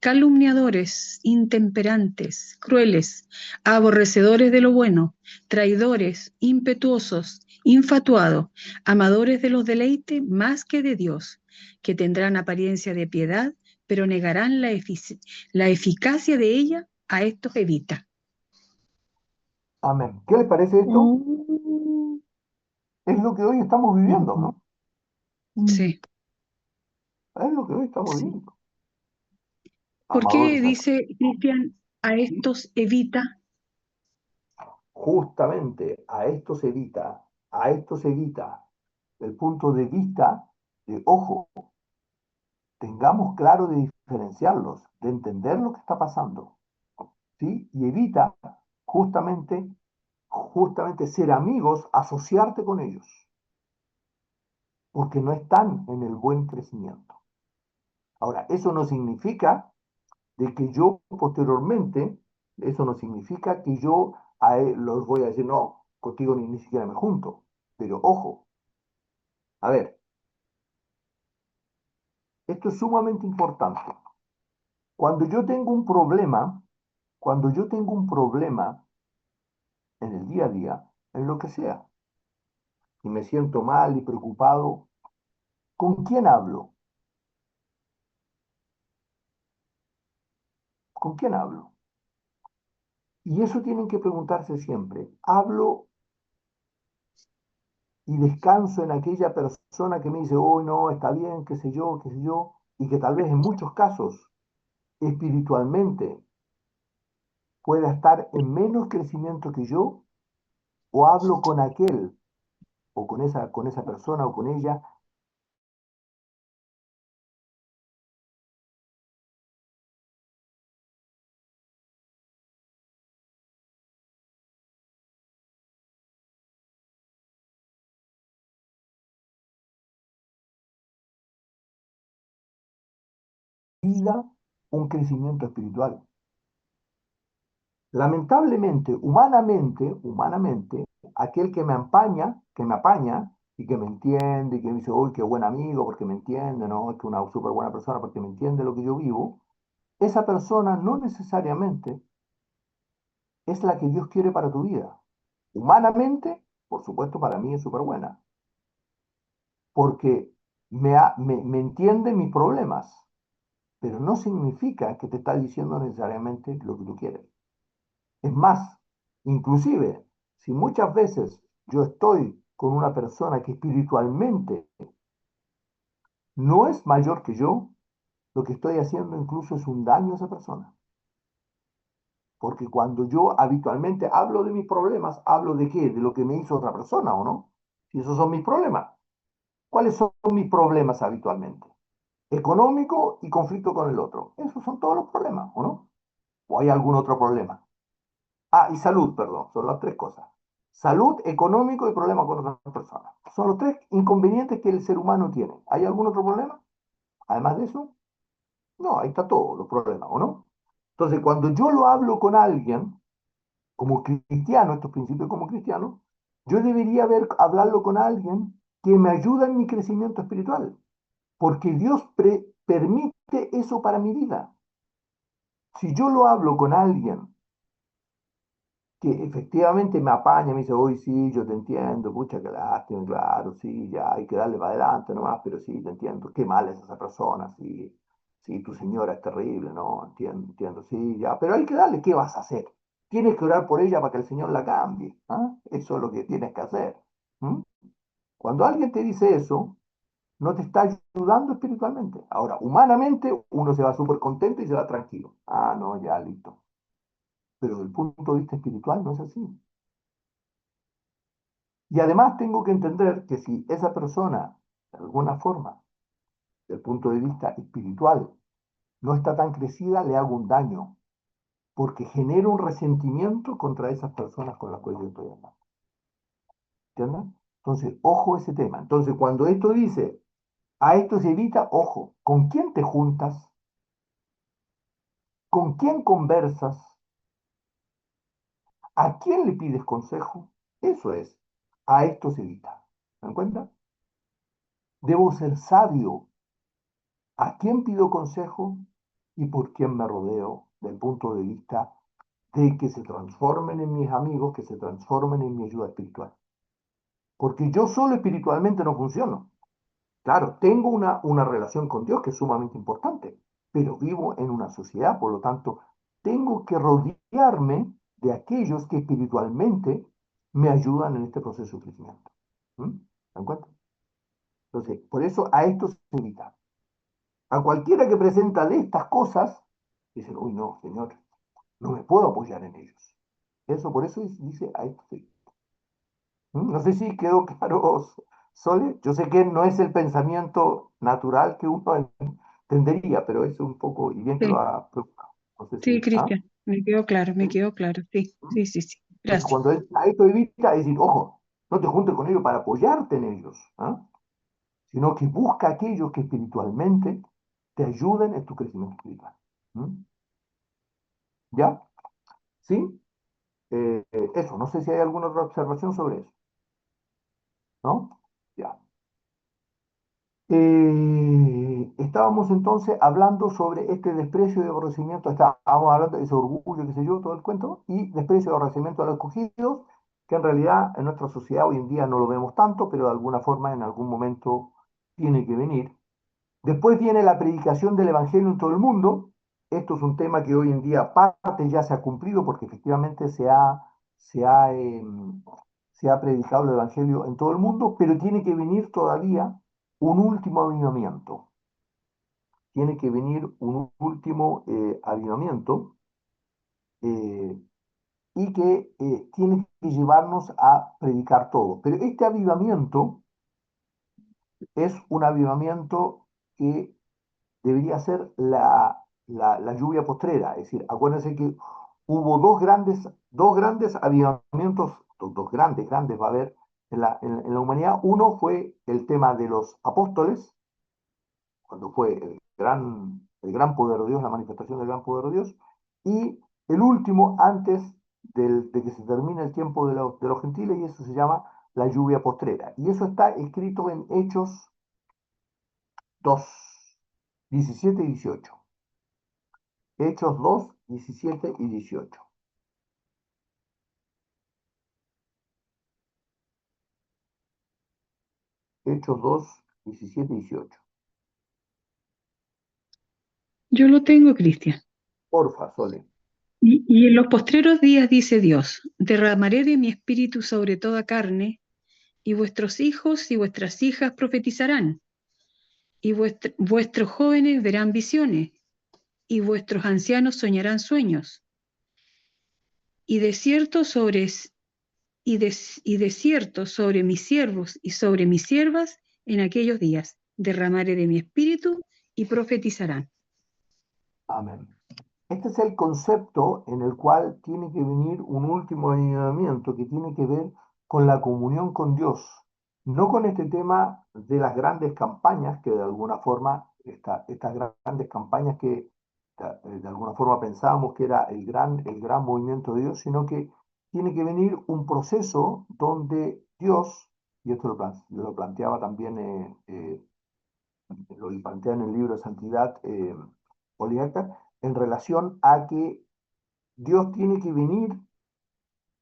calumniadores, intemperantes, crueles, aborrecedores de lo bueno, traidores, impetuosos, infatuados, amadores de los deleites más que de Dios, que tendrán apariencia de piedad, pero negarán la eficacia de ella. A estos evita. Amén. ¿Qué les parece esto? Mm, Es lo que hoy estamos viviendo, ¿no? mm. Sí, Es lo que hoy estamos sí. viviendo. ¿Por qué Amadores, dice Cristian a estos evita? justamente a esto se evita el punto de vista de, ojo, tengamos claro de diferenciarlos, de entender lo que está pasando, ¿sí? Y evita justamente ser amigos, asociarte con ellos. porque no están en el buen crecimiento. Ahora, eso no significa de que yo posteriormente, eso no significa que yo a él los voy a decir, no, contigo ni siquiera me junto. Pero ojo, a ver, esto es sumamente importante. Cuando yo tengo un problema, cuando yo tengo un problema en el día a día, en lo que sea, y me siento mal y preocupado, ¿con quién hablo? ¿Con quién hablo? Y eso tienen que preguntarse siempre. ¿Hablo y descanso en aquella persona que me dice, oh, no, está bien, qué sé yo, y que tal vez en muchos casos espiritualmente pueda estar en menos crecimiento que yo, o hablo con aquel, o con esa persona, o con ella, vida un crecimiento espiritual. Lamentablemente, humanamente, aquel que me apaña y que me entiende, y que me dice, uy, qué buen amigo porque me entiende, ¿no? Es que una súper buena persona porque me entiende lo que yo vivo, esa persona no necesariamente es la que Dios quiere para tu vida. Humanamente, por supuesto, para mí es súper buena, porque me entiende mis problemas, pero no significa que te está diciendo necesariamente lo que tú quieres. Es más, inclusive, si muchas veces yo estoy con una persona que espiritualmente no es mayor que yo, lo que estoy haciendo incluso es un daño a esa persona. Porque cuando yo habitualmente hablo de mis problemas, ¿hablo de qué? De lo que me hizo otra persona, ¿o no? Si esos son mis problemas. ¿Cuáles son mis problemas habitualmente? Económico y conflicto con el otro. Esos son todos los problemas, ¿o no? ¿O hay algún otro problema? Ah, y salud, perdón, son las tres cosas. Salud, económico y problema con otras personas. Son los tres inconvenientes que el ser humano tiene. ¿Hay algún otro problema? Además de eso, no, ahí está todo, los problemas, ¿o no? Entonces, cuando yo lo hablo con alguien, como cristiano, estos principios como cristiano, yo debería hablarlo con alguien que me ayuda en mi crecimiento espiritual, porque Dios permite eso para mi vida. Si yo lo hablo con alguien que efectivamente me apaña, me dice, uy, sí, yo te entiendo, pucha, qué lástima, claro, sí, ya hay que darle para adelante nomás, pero sí, te entiendo, qué mal es esa persona, sí, sí, tu señora es terrible, no, entiendo, entiendo, sí, ya, pero hay que darle, ¿qué vas a hacer? Tienes que orar por ella para que el Señor la cambie, ¿ah? Eso es lo que tienes que hacer. ¿Mm? Cuando alguien te dice eso, no te está ayudando espiritualmente. Ahora, humanamente, uno se va súper contento y se va tranquilo. Ah, no, ya, listo. Pero desde el punto de vista espiritual no es así. Y además tengo que entender que si esa persona, de alguna forma, desde el punto de vista espiritual, no está tan crecida, le hago un daño, porque genero un resentimiento contra esas personas con las cuales yo estoy hablando. ¿Entiendes? Entonces, ojo ese tema. Entonces, cuando esto dice, a esto se evita, ojo, ¿con quién te juntas? ¿Con quién conversas? ¿A quién le pides consejo? Eso es, a esto se evita. ¿Me dan cuenta? Debo ser sabio. ¿A quién pido consejo y por quién me rodeo? Del punto de vista de que se transformen en mis amigos, que se transformen en mi ayuda espiritual. Porque yo solo espiritualmente no funciono. Claro, tengo una relación con Dios que es sumamente importante, pero vivo en una sociedad, por lo tanto, tengo que rodearme de aquellos que espiritualmente me ayudan en este proceso de crecimiento. ¿Mm? ¿Se dan cuenta? Entonces, por eso a esto se evita. A cualquiera que presenta de estas cosas, dicen, uy, no, Señor, no me puedo apoyar en ellos. Eso, por eso dice a esto se evita. ¿Mm? No sé si quedó claro, Sole. Yo sé que no es el pensamiento natural que uno entendería, pero es un poco, y bien que lo Sí, ha preocupado. No sé sí, si, ¿ah? Cristian, me ¿Sí? quedó claro, sí, ¿Mm? sí, sí, sí, Entonces, gracias. cuando a esto evita, es decir, ojo, no te juntes con ellos para apoyarte en ellos, ¿ah? sino que busca aquellos que espiritualmente te ayuden en tu crecimiento espiritual. ¿Mm? ¿Ya? ¿Sí? Eso, no sé si hay alguna otra observación sobre eso, ¿no? Ya. Estábamos entonces hablando sobre este desprecio y aborrecimiento, estábamos hablando de ese orgullo, qué sé yo, todo el cuento, y desprecio y aborrecimiento a los escogidos, que en realidad en nuestra sociedad hoy en día no lo vemos tanto, pero de alguna forma en algún momento tiene que venir. Después viene la predicación del Evangelio en todo el mundo. Esto es un tema que hoy en día parte ya se ha cumplido porque efectivamente se ha predicado el Evangelio en todo el mundo, pero tiene que venir todavía un último avivamiento. Tiene que venir un último avivamiento eh, y que tiene que llevarnos a predicar todo. Pero este avivamiento es un avivamiento que debería ser la lluvia postrera. Es decir, acuérdense que hubo dos grandes avivamientos, dos grandes va a haber en la humanidad. Uno fue el tema de los apóstoles, cuando fue el gran poder de Dios, la manifestación del gran poder de Dios, y el último antes de que se termine el tiempo de los gentiles, y eso se llama la lluvia postrera. Y eso está escrito en Hechos 2, 17 y 18. Hechos 2, 17 y 18. Hechos 2, 17 y 18. Yo lo tengo, Cristian. Porfa, Sole. Y en los postreros días, dice Dios, derramaré de mi espíritu sobre toda carne, y vuestros hijos y vuestras hijas profetizarán, y vuestros jóvenes verán visiones, y vuestros ancianos soñarán sueños, y desierto sobre, y desierto sobre mis siervos y sobre mis siervas en aquellos días. Derramaré de mi espíritu y profetizarán. Amén. Este es el concepto en el cual tiene que venir un último avivamiento que tiene que ver con la comunión con Dios, no con este tema de las grandes campañas que de alguna forma, estas grandes campañas que de alguna forma pensábamos que era el gran movimiento de Dios, sino que tiene que venir un proceso donde Dios, y esto lo planteaba también, lo plantea en el libro de Santidad, Oliver, en relación a que Dios tiene que venir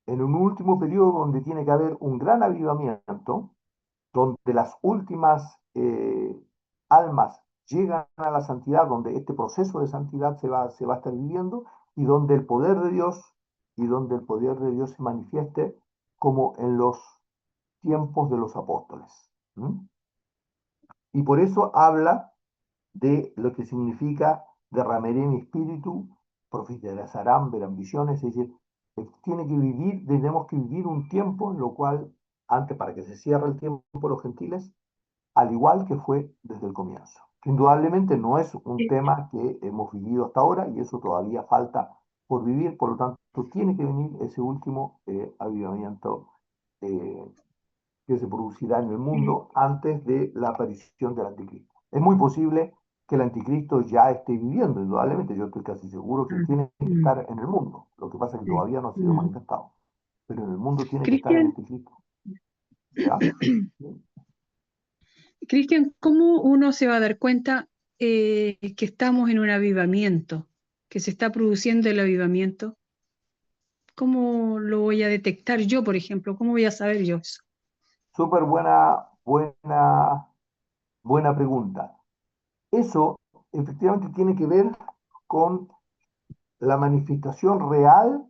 en un último periodo donde tiene que haber un gran avivamiento, donde las últimas almas llegan a la santidad, donde este proceso de santidad se va a estar viviendo y donde el poder de Dios se manifieste como en los tiempos de los apóstoles. ¿Mm? Y por eso habla de lo que significa derramaré mi espíritu, profetizarán, verán visiones, es decir, tenemos que vivir un tiempo en lo cual, antes para que se cierre el tiempo de los gentiles, al igual que fue desde el comienzo. Que indudablemente no es un tema que hemos vivido hasta ahora y eso todavía falta por vivir, por lo tanto tiene que venir ese último avivamiento que se producirá en el mundo antes de la aparición del anticristo. Es muy posible que el anticristo ya esté viviendo, indudablemente, yo estoy casi seguro que tiene que estar en el mundo. Lo que pasa es que todavía no ha sido manifestado, pero en el mundo tiene que estar el Cristian, anticristo. ¿Ya? Cristian, ¿cómo uno se va a dar cuenta que estamos en un avivamiento, que se está produciendo el avivamiento? ¿Cómo lo voy a detectar yo, por ejemplo? ¿Cómo voy a saber yo eso? Súper buena pregunta. Eso efectivamente tiene que ver con la manifestación real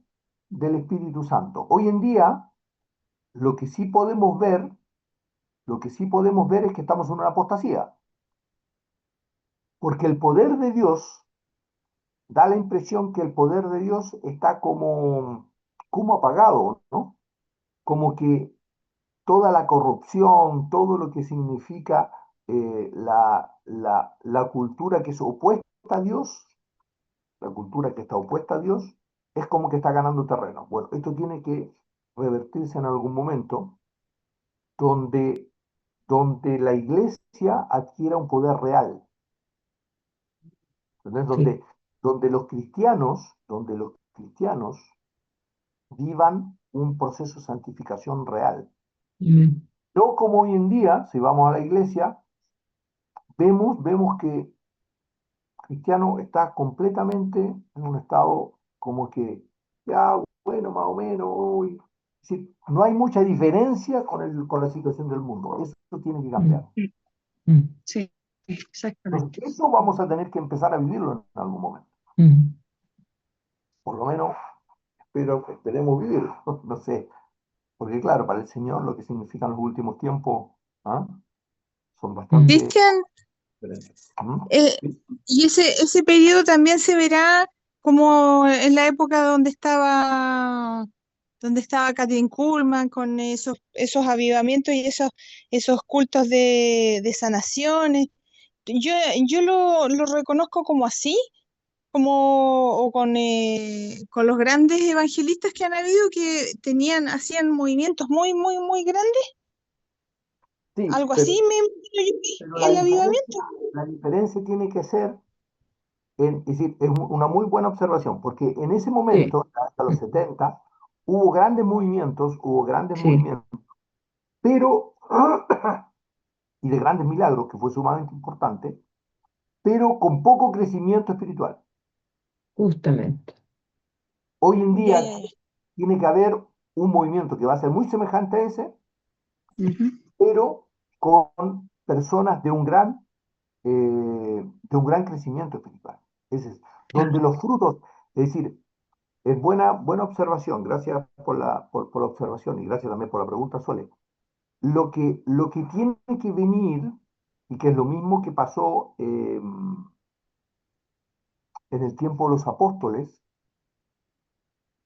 del Espíritu Santo. Hoy en día, lo que sí podemos ver, es que estamos en una apostasía, porque el poder de Dios da la impresión que el poder de Dios está como apagado, ¿no? Como que toda la corrupción, todo lo que significa la cultura que es opuesta a Dios, la cultura que está opuesta a Dios, es como que está ganando terreno. Bueno, esto tiene que revertirse en algún momento donde donde la iglesia adquiera un poder real. ¿Entendés? Sí. Donde los cristianos vivan un proceso de santificación real. Amén. No como hoy en día, si vamos a la iglesia, vemos que el cristiano está completamente en un estado como que, ya, bueno, más o menos, uy. Es decir, no hay mucha diferencia con la situación del mundo. Eso tiene que cambiar. Mm, mm, Sí, Entonces, exactamente. eso vamos a tener que empezar a vivirlo en algún momento. mm. Por lo menos, esperemos vivirlo. No sé. Porque claro, para el Señor lo que significan los últimos tiempos, ¿ah? Son Mm. bastante Cristian, diferentes. ¿Mm? eh, Sí, y ese periodo también se verá como en la época donde estaba Kathryn Kuhlman con esos avivamientos y esos cultos de sanaciones. Yo, yo lo reconozco como así, o con los grandes evangelistas que han habido que hacían movimientos muy, muy, muy grandes. sí, Algo así me imagino yo pero que el avivamiento. la diferencia tiene que ser, es decir, es una muy buena observación, porque en ese Sí, momento, hasta los mm, 70 hubo grandes sí, movimientos, pero, y de grandes milagros, que fue sumamente importante, pero con poco crecimiento espiritual. justamente. Hoy en Ya, día ya, ya. tiene que haber un movimiento que va a ser muy semejante a ese, Ujú. pero con personas de un gran crecimiento espiritual. Ese es, donde Claro. los frutos, es decir, es buena observación, gracias por la observación y gracias también por la pregunta, Sole. Lo que tiene que venir, y que es lo mismo que pasó en el tiempo de los apóstoles,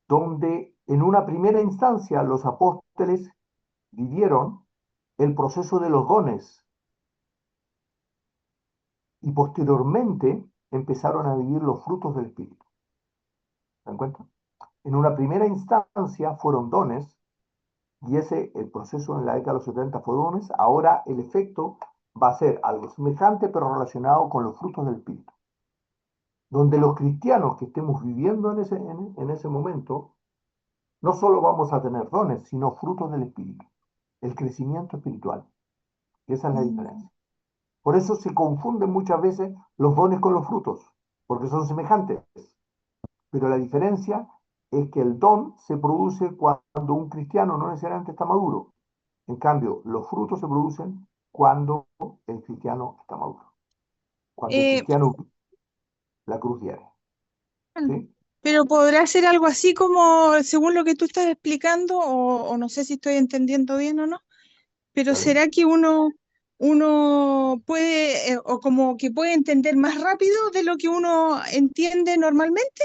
donde en una primera instancia los apóstoles vivieron el proceso de los dones y posteriormente empezaron a vivir los frutos del Espíritu. ¿Se dan cuenta? En una primera instancia fueron dones y el proceso en la década de los 70 fue dones. Ahora el efecto va a ser algo semejante pero relacionado con los frutos del Espíritu. Donde los cristianos que estemos viviendo en ese momento, no solo vamos a tener dones, sino frutos del Espíritu, el crecimiento espiritual. Esa es la Mm. diferencia. Por eso se confunden muchas veces los dones con los frutos, porque son semejantes. Pero la diferencia es que el don se produce cuando un cristiano no necesariamente está maduro. En cambio, los frutos se producen cuando el cristiano está maduro. Cuando el Eh, cristiano vive la cruz diaria. ¿Sí? pero podrá ser algo así como, según lo que tú estás explicando, o no sé si estoy entendiendo bien o no, pero ¿Vale? ¿será que uno puede, o como que puede entender más rápido de lo que uno entiende normalmente?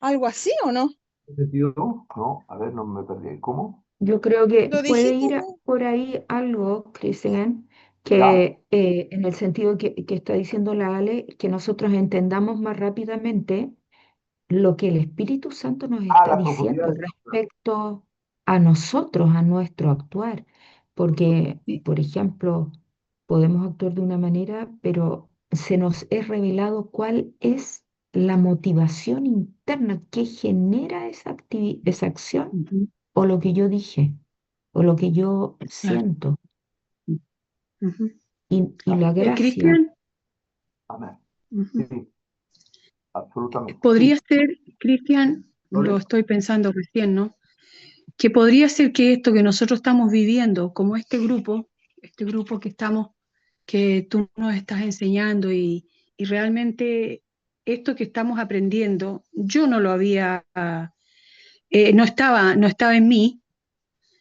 ¿Algo así o no? ¿En ese sentido? No, a ver, no me perdí. ¿Cómo? Yo creo que Lo puede dijiste, ir ¿no? por ahí algo, Cristian, Ya, que en el sentido que está diciendo la Ale, que nosotros entendamos más rápidamente lo que el Espíritu Santo nos está la profundidad. diciendo respecto a nosotros, a nuestro actuar. Porque, Sí. por ejemplo, podemos actuar de una manera, pero se nos es revelado cuál es la motivación interna que genera esa acción Ujú. o lo que yo dije o lo que yo Claro. siento. Ujú. Y la gracia, Cristian, Amén. ujú, Sí, absolutamente. Sí. podría ser, Cristian, lo ¿Vale? estoy pensando recién, ¿no? Que podría ser que esto que nosotros estamos viviendo, como este grupo que estamos, que tú nos estás enseñando y realmente esto que estamos aprendiendo, yo no lo había, no estaba en mí,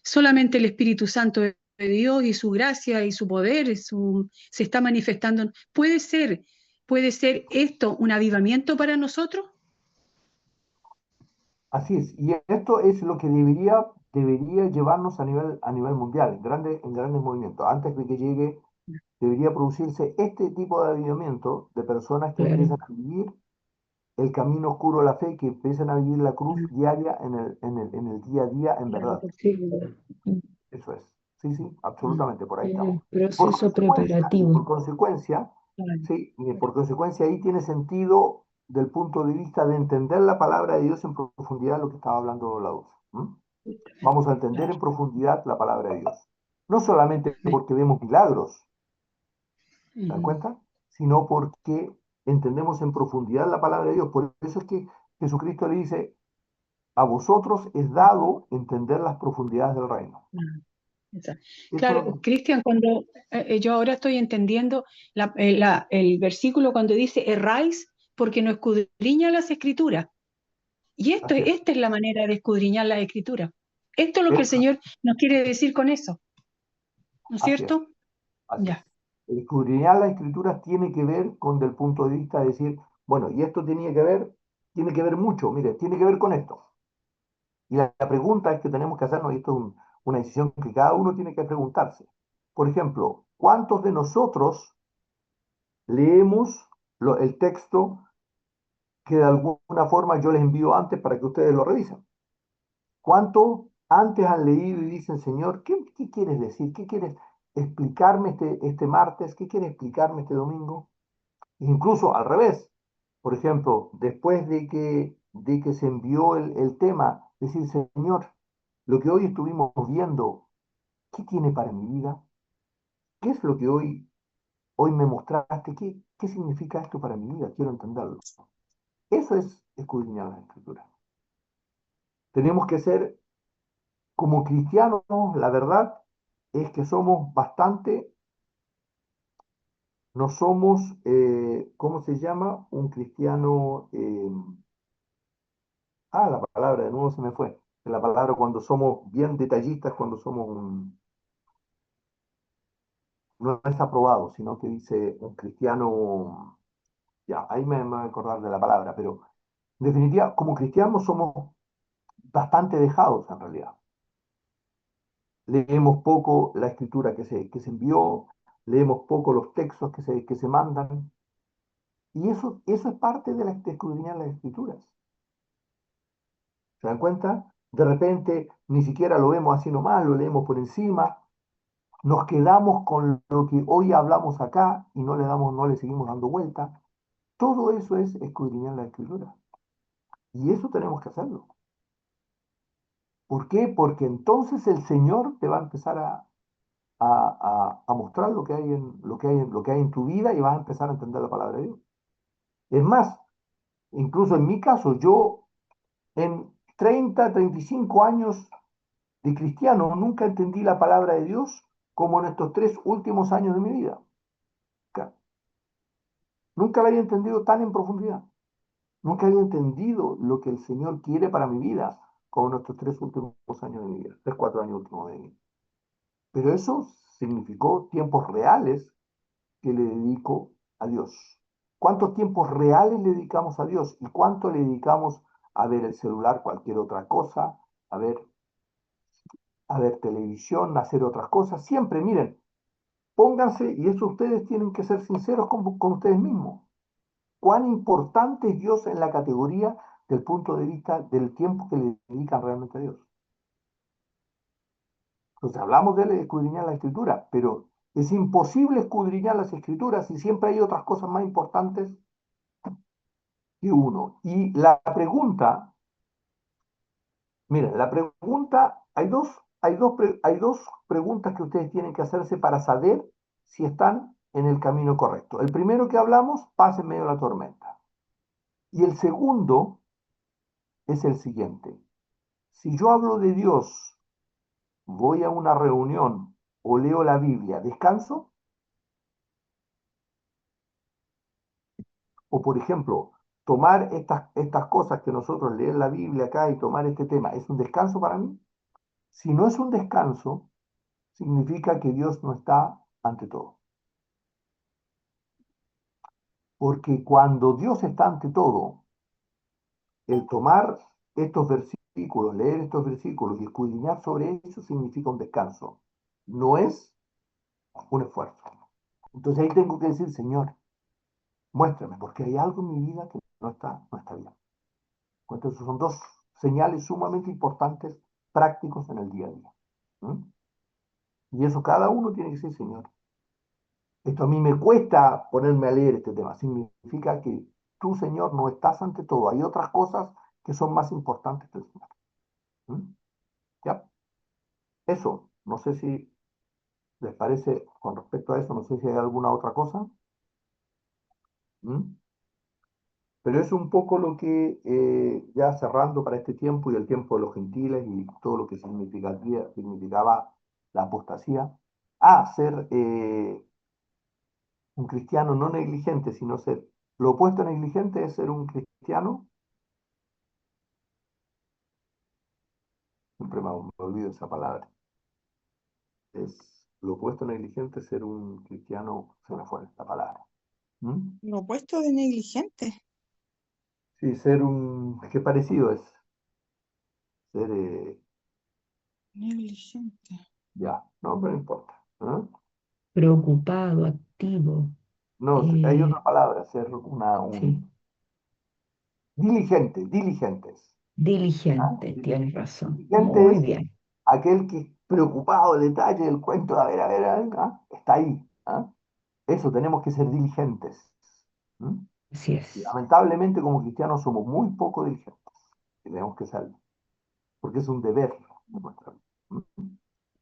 solamente el Espíritu Santo de Dios y su gracia y su poder se está manifestando. Puede ser esto un avivamiento para nosotros? Así es. Y esto es lo que debería llevarnos a nivel mundial, en grandes movimientos. Antes de que llegue, debería producirse este tipo de avivamiento de personas que claro. empiezan a vivir el camino oscuro de la fe, que empiezan a vivir la cruz diaria en el día a día en Claro, verdad. por sí. Eso es. Sí, sí, Mm. absolutamente, por ahí En el estamos. proceso Por preparativo. consecuencia, Claro. sí, y por consecuencia ahí tiene sentido del punto de vista de entender la palabra de Dios en profundidad, lo que estaba hablando la voz. Vamos a entender Claro. en profundidad la palabra de Dios. No solamente Amén. porque vemos milagros, ¿se dan Ujú. cuenta? Sino porque entendemos en profundidad la palabra de Dios. Por eso es que Jesucristo le dice, a vosotros es dado entender las profundidades del reino. Ah, exacto. Claro, Eso, Cristian, cuando yo ahora estoy entendiendo el versículo cuando dice erráis porque no escudriña las escrituras. Y así es, esta es la manera de escudriñar las escrituras. Esto es lo que el eso, Señor nos quiere decir con eso, ¿no es así es, cierto? así es. Ya. El escudriñar las escrituras tiene que ver con del punto de vista de decir, bueno, y esto tiene que ver mucho, mire, tiene que ver con esto. Y la pregunta es que tenemos que hacernos, y esto es una decisión que cada uno tiene que preguntarse. Por ejemplo, ¿cuántos de nosotros leemos el texto que de alguna forma yo les envío antes para que ustedes lo revisen? ¿Cuántos antes han leído y dicen, Señor, qué quieres decir? ¿Qué quieres explicarme este martes? ¿Qué quieres explicarme este domingo? Incluso al revés. Por ejemplo, después de que se envió el tema, decir, Señor, lo que hoy estuvimos viendo, ¿qué tiene para mi vida? ¿Qué es lo que hoy me mostraste? ¿Qué significa esto para mi vida? Quiero entenderlo. Eso es escudriñar las escrituras. Tenemos que ser como cristianos, la verdad es que somos bastante, no somos, ¿cómo se llama? Un cristiano, la palabra de nuevo se me fue. La palabra cuando somos bien detallistas, cuando somos no es aprobado, sino que dice un cristiano, ya, ahí me voy a acordar de la palabra, pero en definitiva, como cristianos somos bastante dejados en realidad. Leemos poco la escritura que se envió, leemos poco los textos que se mandan, y eso es parte de escudriñar las escrituras. ¿Se dan cuenta? De repente ni siquiera lo vemos así nomás, lo leemos por encima, nos quedamos con lo que hoy hablamos acá y no le seguimos dando vuelta. Todo eso es escudriñar la escritura. Y eso tenemos que hacerlo. ¿Por qué? Porque entonces el Señor te va a empezar a mostrar lo que hay en tu vida y vas a empezar a entender la palabra de Dios. Es más, incluso en mi caso, yo en 35 años de cristiano nunca entendí la palabra de Dios como en estos 3 últimos años de mi vida. Nunca la había entendido tan en profundidad. Nunca había entendido lo que el Señor quiere para mi vida como en estos 3 últimos años de mi vida, 3, 4 años últimos de mi vida. Pero eso significó tiempos reales que le dedico a Dios. ¿Cuántos tiempos reales le dedicamos a Dios? ¿Y cuánto le dedicamos a ver el celular, cualquier otra cosa, a ver, a ver televisión, a hacer otras cosas? Siempre, miren, pónganse, y eso ustedes tienen que ser sinceros con ustedes mismos. ¿Cuán importante es Dios en la categoría del punto de vista del tiempo que le dedican realmente a Dios? Entonces hablamos de escudriñar la escritura, pero es imposible escudriñar las escrituras y siempre hay otras cosas más importantes que uno. Y la pregunta, miren, la pregunta, hay dos preguntas que ustedes tienen que hacerse para saber si están en el camino correcto. El primero que hablamos, paz en medio de la tormenta. Y el segundo es el siguiente. Si yo hablo de Dios, voy a una reunión o leo la Biblia, ¿descanso? O por ejemplo, tomar estas cosas que nosotros leer la Biblia acá y tomar este tema, ¿es un descanso para mí? Si no es un descanso, significa que Dios no está ante todo. Porque cuando Dios está ante todo, el tomar estos versículos, leer estos versículos y escudriñar sobre ellos significa un descanso. No es un esfuerzo. Entonces ahí tengo que decir, Señor, muéstrame, porque hay algo en mi vida que no está bien. Entonces son dos señales sumamente importantes, prácticos en el día a día. ¿Mm? Y eso cada uno tiene que decir, Señor, esto a mí me cuesta ponerme a leer este tema. Significa que tú, Señor, no estás ante todo. Hay otras cosas que son más importantes que el Señor. ¿Mm? ¿Ya? Eso, no sé si les parece, con respecto a eso, no sé si hay alguna otra cosa. ¿Mm? Pero es un poco lo que, ya cerrando para este tiempo y el tiempo de los gentiles y todo lo que significaba la apostasía, ser un cristiano no negligente, sino ser, lo opuesto a negligente es ser un cristiano, siempre me olvido esa palabra, es lo opuesto a negligente es ser un cristiano, se me fue esta palabra. ¿Mm? Lo opuesto de negligente. Sí, ser qué parecido es, ser, Negligente. ya, no, pero no importa. ¿Ah? Preocupado, activo, No, hay eh, otra palabra, ser sí, diligentes. ¿Ah? diligente, tienes razón. Diligente Muy es bien, aquel que es preocupado del detalle del cuento, de a ver, ¿ah? Está ahí. ¿Ah? Eso, tenemos que ser diligentes. ¿Mm? así Y es. lamentablemente como cristianos somos muy poco diligentes. Y tenemos que ser, porque es un deber de nuestra vida. ¿Mm?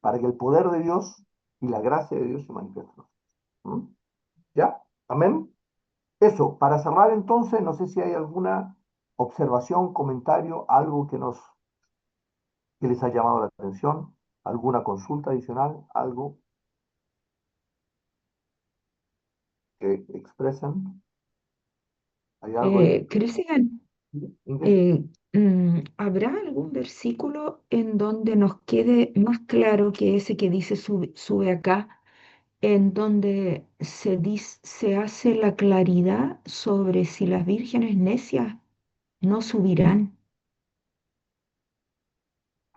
Para que el poder de Dios y la gracia de Dios se manifiesten. ¿Mm? ¿Ya? Amén. Eso, para cerrar entonces, no sé si hay alguna observación, comentario, algo que les ha llamado la atención, alguna consulta adicional, algo que expresen. ¿Hay algo ahí? Cristian, ¿Sí? ¿Ingrid? ¿habrá algún versículo en donde nos quede más claro que ese que dice sube acá, en donde se hace la claridad sobre si las vírgenes necias no subirán?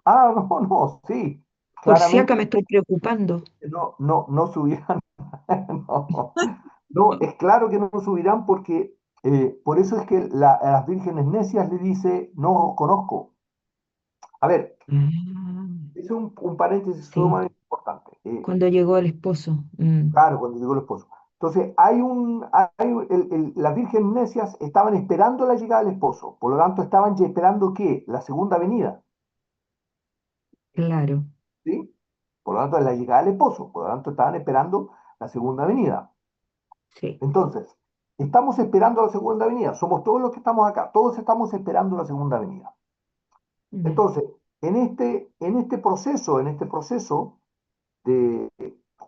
Ah, no, no, sí, Por si claramente acá me estoy preocupando. no subirán. No, no, es claro que no subirán porque por eso es que a las vírgenes necias le dice, no os conozco. A ver, Ah, es un paréntesis sí, sumamente importante. cuando llegó el esposo. Claro, cuando llegó el esposo. Entonces, las vírgenes necias estaban esperando la llegada del esposo, por lo tanto estaban ya esperando ¿qué? La segunda venida, Claro, ¿sí? Por lo tanto, la llegada del esposo, por lo tanto estaban esperando la segunda venida. sí. Entonces, estamos esperando la segunda venida, somos todos los que estamos acá, todos estamos esperando la segunda venida. Mm, Entonces, en este proceso de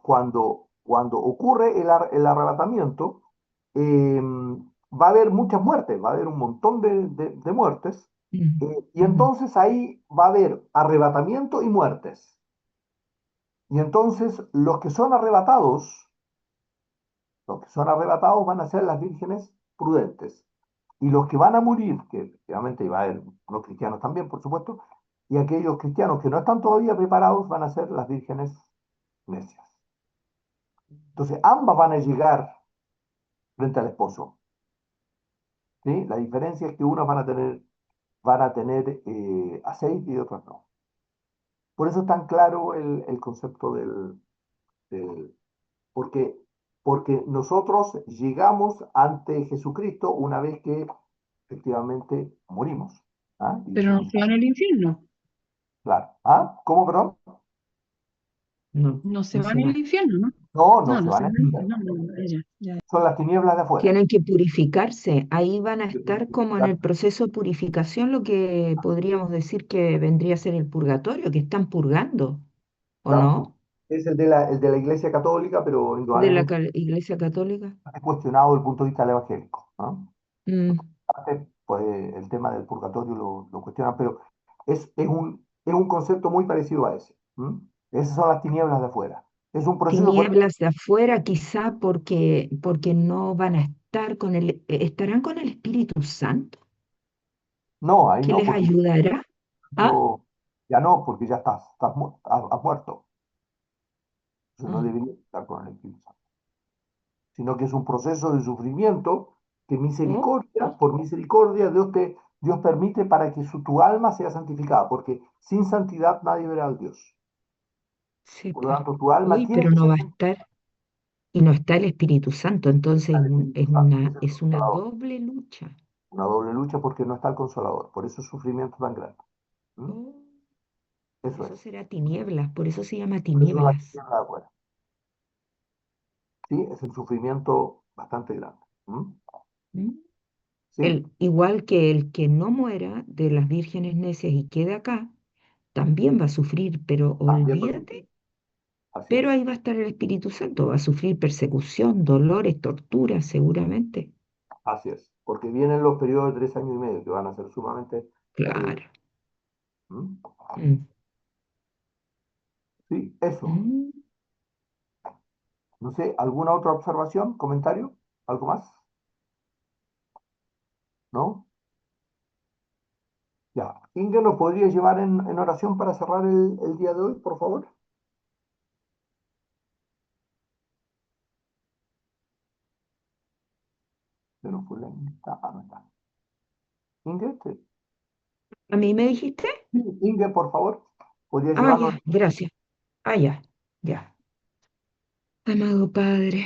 cuando ocurre el arrebatamiento, va a haber muchas muertes, va a haber un montón de muertes, mm, y mm, entonces ahí va a haber arrebatamiento y muertes. Y entonces los que son arrebatados van a ser las vírgenes prudentes. Y los que van a morir, que efectivamente va a haber los cristianos también, por supuesto, y aquellos cristianos que no están todavía preparados van a ser las vírgenes necias. Entonces, ambas van a llegar frente al esposo, ¿sí? La diferencia es que unas van a tener aceite y otras no. Por eso es tan claro el concepto del- porque, porque nosotros llegamos ante Jesucristo una vez que efectivamente morimos. ¿Ah? Y pero no se van al infierno. claro. ¿Ah? ¿Cómo, perdón? no, No se no van se al va. infierno, ¿no? No, no No, se no se van a van al entender. infierno. No, no, no, ya, ya. Son las tinieblas de afuera. Tienen que purificarse. Ahí van a estar como en el proceso de purificación, lo que podríamos decir que vendría a ser el purgatorio, que están purgando, ¿o Claro. no? Es el de la Iglesia Católica, pero De la indudablemente Iglesia Católica. es cuestionado desde el punto de vista del evangélico, ¿no? Mm, Parte, pues, el tema del purgatorio lo cuestiona, pero es un concepto muy parecido a ese. ¿M? Esas son las tinieblas de afuera. Es un proceso, por eso, Tinieblas de afuera, quizá porque no van a estar estarán con el Espíritu Santo, no, ahí que no, les porque ayudará. Ah, ya no, porque ya has muerto. Entonces no ah, deberías estar con el Espíritu Santo, sino que es un proceso de sufrimiento que oh, por misericordia, Dios permite para que tu alma sea santificada, porque sin santidad nadie verá a Dios. Por lo sepa. tanto, tu alma Uy, tiene pero que no ser va a estar, y no está el Espíritu Santo, entonces al Espíritu Santo, que es el es una Consolador. doble lucha. Una doble lucha porque no está el Consolador. Por eso es sufrimiento tan grande. ¿Mm? Oh, por Eso eso es. será tinieblas, por eso se llama Por eso la tinieblas. tierra afuera. Sí, es el sufrimiento bastante grande. ¿Mm? ¿Mm? Sí, Igual que el que no muera de las vírgenes necias y quede acá, también va a sufrir, pero también va a sufrir. olvídate, Así pero es. ahí va a estar el Espíritu Santo, va a sufrir persecución, dolores, torturas, seguramente. Así es. Porque vienen los periodos de 3 años y medio que van a ser sumamente terribles. Claro. ¿Mm? Mm. Sí, eso. Mm. No sé, ¿alguna otra observación, comentario? ¿Algo más? ¿No? Ya. Inge, ¿nos podría llevar en oración para cerrar el día de hoy, por favor? Se nos fue la lista. Ah, no está. Inge, ¿A mí me dijiste? sí, Inge, por favor, ¿podría Ah, llevarnos? ya, gracias. Ah, ya, ya. Amado Padre,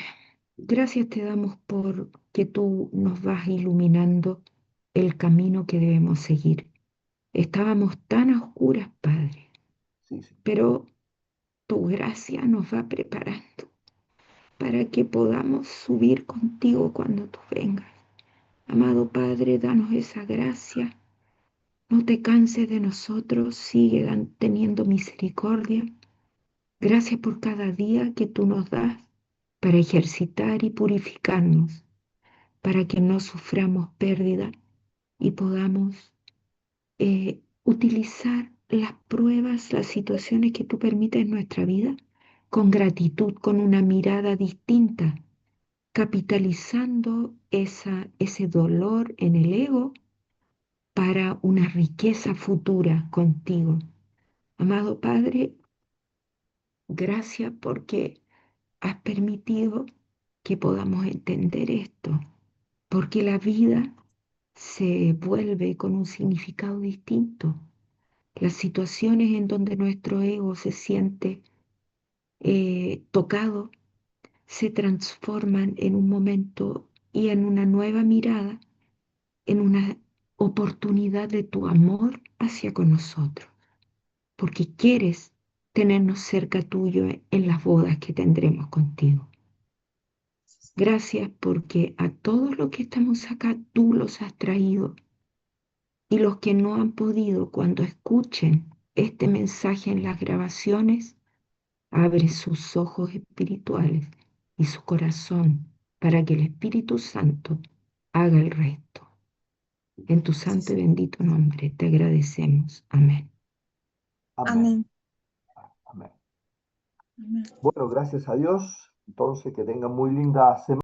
gracias te damos por que tú nos vas iluminando el camino que debemos seguir. Estábamos tan a oscuras, Padre, Sí, sí. pero tu gracia nos va preparando para que podamos subir contigo cuando tú vengas. Amado Padre, danos esa gracia. No te canses de nosotros, sigue teniendo misericordia. Gracias por cada día que tú nos das para ejercitar y purificarnos, para que no suframos pérdida y podamos utilizar las pruebas, las situaciones que tú permites en nuestra vida con gratitud, con una mirada distinta, capitalizando ese dolor en el ego para una riqueza futura contigo. Amado Padre, gracias porque has permitido que podamos entender esto, porque la vida se vuelve con un significado distinto. Las situaciones en donde nuestro ego se siente tocado se transforman en un momento y en una nueva mirada, en una oportunidad de tu amor hacia con nosotros, porque quieres tenernos cerca tuyo en las bodas que tendremos contigo. Gracias porque a todos los que estamos acá tú los has traído y los que no han podido cuando escuchen este mensaje en las grabaciones, abre sus ojos espirituales y su corazón para que el Espíritu Santo haga el resto. En tu santo y bendito nombre te agradecemos. Amén. Amén. Amén. Amén. Amén. Bueno, gracias a Dios. Entonces, que tengan muy linda semana.